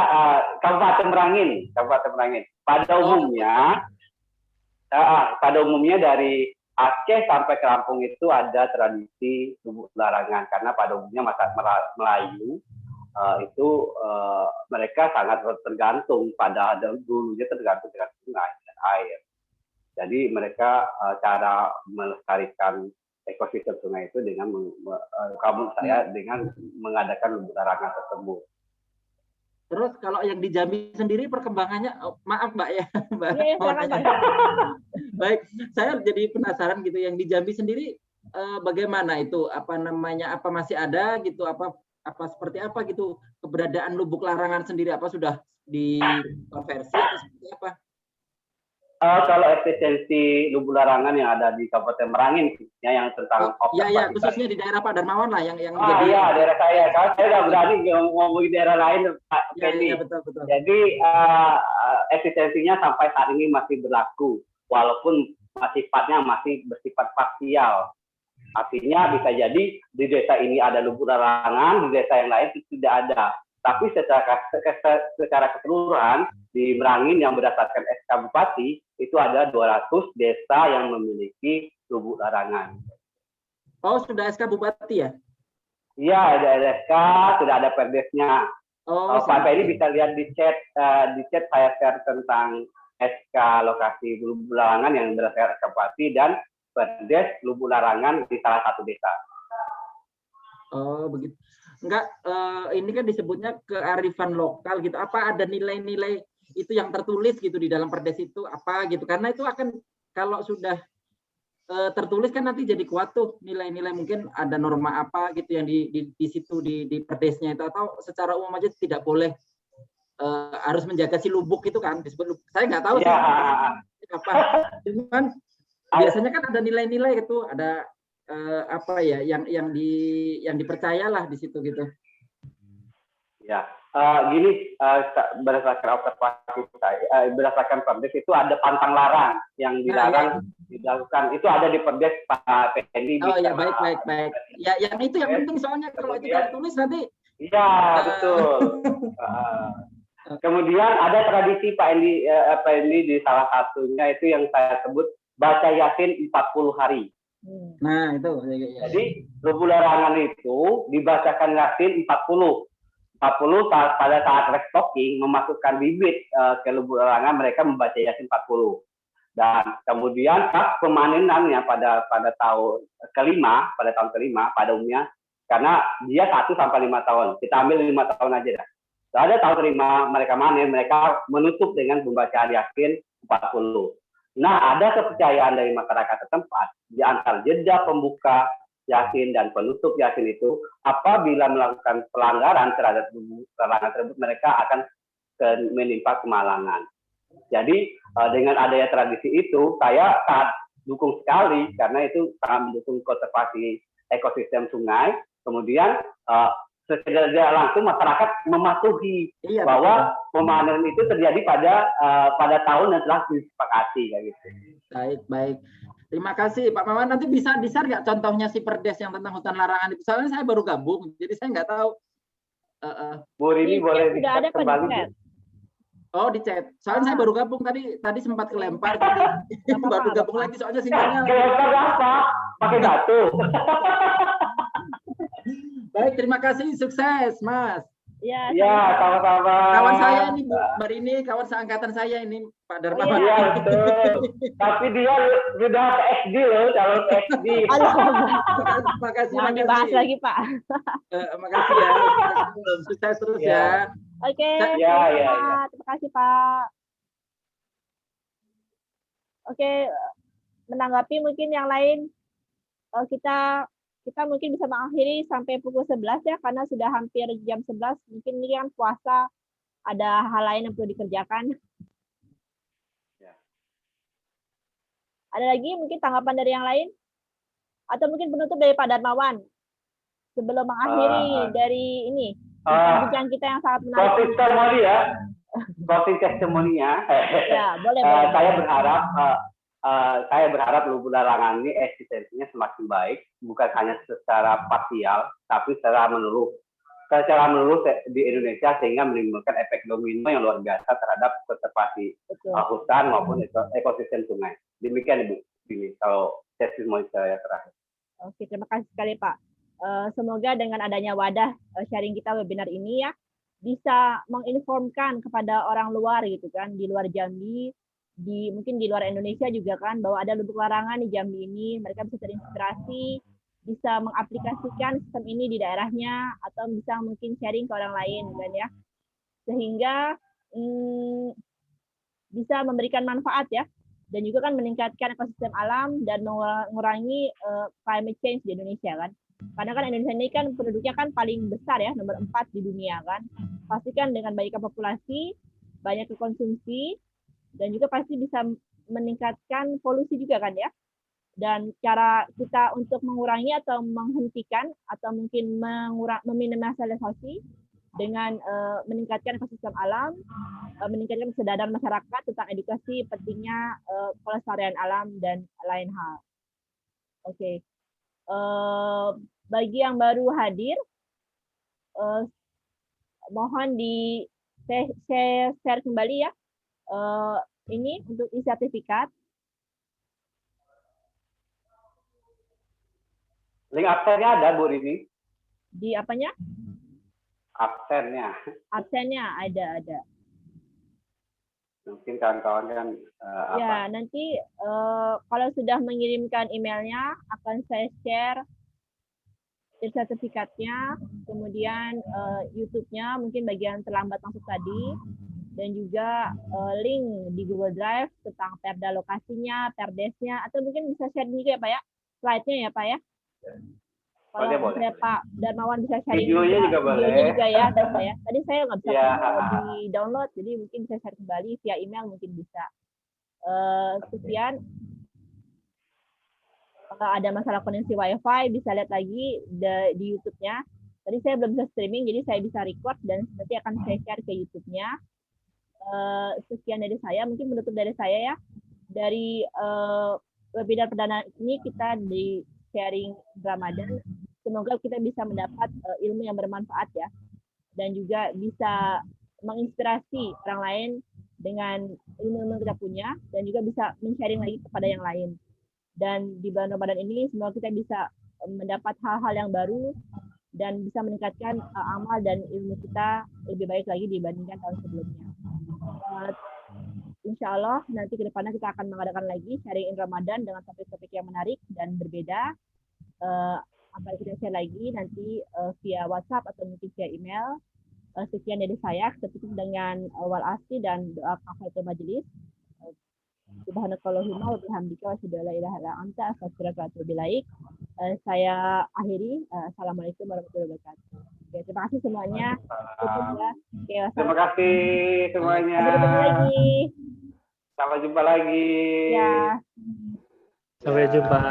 Kabupaten Merangin. Pada umumnya dari Aceh sampai ke Lampung itu ada tradisi lubuk larangan karena pada umumnya masyarakat Melayu itu mereka sangat tergantung pada dulunya tergantung dengan sungai dan air. Jadi mereka cara melestarikan ekosistem sungai itu dengan dengan mengadakan lubuk larangan tersebut. Terus kalau yang di Jambi sendiri perkembangannya, maaf Mbak ya, Mbak. Iya, silakan Pak. Baik, saya jadi penasaran gitu. Yang di Jambi sendiri bagaimana itu? Apa namanya? Apa masih ada gitu? Apa seperti apa gitu keberadaan lubuk larangan sendiri? Apa sudah dikonversi atau seperti apa? Kalau efisiensi lubuk larangan yang ada di Kabupaten Merangin, yang tentang ya, khususnya di daerah Pak Darmawan lah yang jadi. Iya, daerah saya. Kalau saya nggak berani ngomongin daerah lain, Pak Fendi. Ya, betul. Jadi efisiensinya sampai saat ini masih berlaku, walaupun sifatnya masih bersifat parsial. Artinya bisa jadi di desa ini ada lubuk larangan, di desa yang lain itu tidak ada. Tapi secara keseluruhan di Merangin yang berdasarkan SK Bupati itu ada 200 desa yang memiliki lubuk larangan. Oh, sudah SK Bupati ya? Iya, ada SK, sudah ada perdesnya. Pak ini bisa lihat di chat saya share tentang SK lokasi lubuk larangan yang berdasarkan SK Bupati dan perdes lubuk larangan di salah satu desa. Oh, begitu. Enggak, ini kan disebutnya kearifan lokal gitu. Apa ada nilai-nilai itu yang tertulis gitu di dalam perdes itu apa gitu? Karena itu akan kalau sudah tertulis kan nanti jadi kuat tuh nilai-nilai, mungkin ada norma apa gitu yang di situ di perdesnya itu, atau secara umum aja tidak boleh harus menjaga si lubuk itu kan disebut lubuk. Saya nggak tahu sih apa. Cuman biasanya kan ada nilai-nilai itu, ada apa ya yang dipercayalah di situ gitu. Ya, gini, berdasarkan observasi saya, berdasarkan perdes itu ada pantang larang yang dilarang dilakukan. Itu ada di perdes Pak Fendi. Oh ya, baik. Ya, yang itu yang penting soalnya kalau itu tertulis nanti. Iya, betul. Kemudian ada tradisi Pak Endi di salah satunya itu yang saya sebut baca Yasin 40 hari. Nah, itu. Jadi lubuk larangan itu dibacakan Yasin 40 pada saat restocking memasukkan bibit ke lubuk larangan, mereka membaca Yasin 40. Dan kemudian pas pemanenannya pada tahun kelima pada umumnya, karena dia 1 sampai 5 tahun. Kita ambil 5 tahun aja dah. Ada tahun kelima mereka manen, mereka menutup dengan pembacaan Yasin 40. Nah, ada kepercayaan dari masyarakat setempat di antara jeda pembuka Yasin dan penutup Yasin itu, apabila melakukan pelanggaran terhadap larangan tersebut, mereka akan menimpa kemalangan. Jadi dengan adanya tradisi itu, saya sangat dukung sekali karena itu sangat mendukung konservasi ekosistem sungai. Kemudian secara langsung masyarakat mematuhi bahwa pemanen itu terjadi pada tahun yang telah disepakati kayak gitu. Baik. Terima kasih Pak Mawan. Nanti bisa di-share nggak contohnya si perdes yang tentang hutan larangan itu? Soalnya saya baru gabung, jadi saya nggak tahu. Bu Rini boleh sudah ada kembali. Oh, di chat. Soalnya saya baru gabung tadi sempat kelempar jadi baru gabung lagi soalnya sinyalnya. Kelempar apa? Pakai batu. Baik, terima kasih, sukses, Mas. Ya, Ya, sama-sama. Kawan saya ini Bu Marini, kawan seangkatan saya ini Pak Darmawan. Iya, betul. Tapi dia sudah PhD loh, calon PhD. Makasih, jangan dibahas lagi, Pak. Makasih ya. Sukses terus ya. Oke, Ya. terima kasih Pak. Oke, menanggapi mungkin yang lain, kita mungkin bisa mengakhiri sampai pukul 11 ya, karena sudah hampir jam 11. Mungkin ini kan puasa, ada hal lain yang perlu dikerjakan. Ya. Ada lagi mungkin tanggapan dari yang lain? Atau mungkin penutup dari Pak Darmawan? Sebelum mengakhiri dari ini, bincang kita yang sangat menarik. Closing testimoni ya. Closing testimoninya. Ya, boleh. Saya berharap Lubuk Larangan ini eksistensinya semakin baik, bukan hanya secara parsial, tapi secara menyeluruh di Indonesia, sehingga menimbulkan efek domino yang luar biasa terhadap konservasi hutan maupun ekosistem sungai. Demikian Ibu Dini, kalau testimoni saya terakhir. Oke, terima kasih sekali Pak. Semoga dengan adanya wadah sharing kita webinar ini ya, bisa menginformkan kepada orang luar gitu kan, di luar Jambi, mungkin di luar Indonesia juga kan, bahwa ada lubuk larangan di Jambi ini, mereka bisa terinspirasi, bisa mengaplikasikan sistem ini di daerahnya, atau bisa mungkin sharing ke orang lain kan ya, sehingga bisa memberikan manfaat ya, dan juga kan meningkatkan ekosistem alam dan mengurangi climate change di Indonesia kan. Karena kan Indonesia ini kan penduduknya kan paling besar ya, nomor 4 di dunia kan. Pastikan dengan banyaknya populasi, banyak konsumsi, dan juga pasti bisa meningkatkan polusi juga kan ya. Dan cara kita untuk mengurangi atau menghentikan atau mungkin meminimalisasi dengan meningkatkan ekosistem alam, meningkatkan kesadaran masyarakat tentang edukasi pentingnya pelestarian alam dan lain hal. Oke. Bagi yang baru hadir, mohon di share kembali ya. Ini untuk sertifikat. Link absennya ada Bu Rini? Di apanya? Absennya. Absennya ada. Mungkin kawan-kawan kan ya, nanti kalau sudah mengirimkan emailnya akan saya share sertifikatnya, kemudian YouTube-nya mungkin bagian terlambat masuk tadi, dan juga link di Google Drive tentang perda lokasinya, perdesnya, atau mungkin bisa share juga ya Pak ya, slide-nya ya Pak ya. Kalau misalnya Pak Darmawan bisa share videonya juga boleh. Juga ya, dan saya tadi saya nggak bisa di download, jadi mungkin bisa share kembali via email mungkin bisa. Sekian. Kalau ada masalah koneksi WiFi bisa lihat lagi di YouTube-nya. Tadi saya belum bisa streaming, jadi saya bisa record dan nanti akan saya share ke YouTube-nya. Sekian dari saya, mungkin menutup dari saya ya. Dari webinar perdana ini kita di sharing Ramadan. Semoga kita bisa mendapat ilmu yang bermanfaat ya, dan juga bisa menginspirasi orang lain dengan ilmu yang kita punya, dan juga bisa men-sharing lagi kepada yang lain. Dan di bulan Ramadan ini semoga kita bisa mendapat hal-hal yang baru dan bisa meningkatkan amal dan ilmu kita lebih baik lagi dibandingkan tahun sebelumnya. Insya Allah nanti ke depannya kita akan mengadakan lagi sharing in Ramadan dengan topik-topik yang menarik dan berbeda. Akan kita share lagi nanti via WhatsApp atau mungkin via email. Sekian dari saya, tutup dengan wal asri dan doa kafaratul majelis. Subhanakallahumma wa bihamdika wa asyhadu an la ilaha illa anta astaghfiruka wa atubu ilaik. Saya akhiri. Assalamualaikum warahmatullahi wabarakatuh. Oke, terima kasih semuanya. Ya. Oke, terima kasih semuanya. Sampai jumpa lagi. Sampai jumpa lagi. Ya. Sampai jumpa.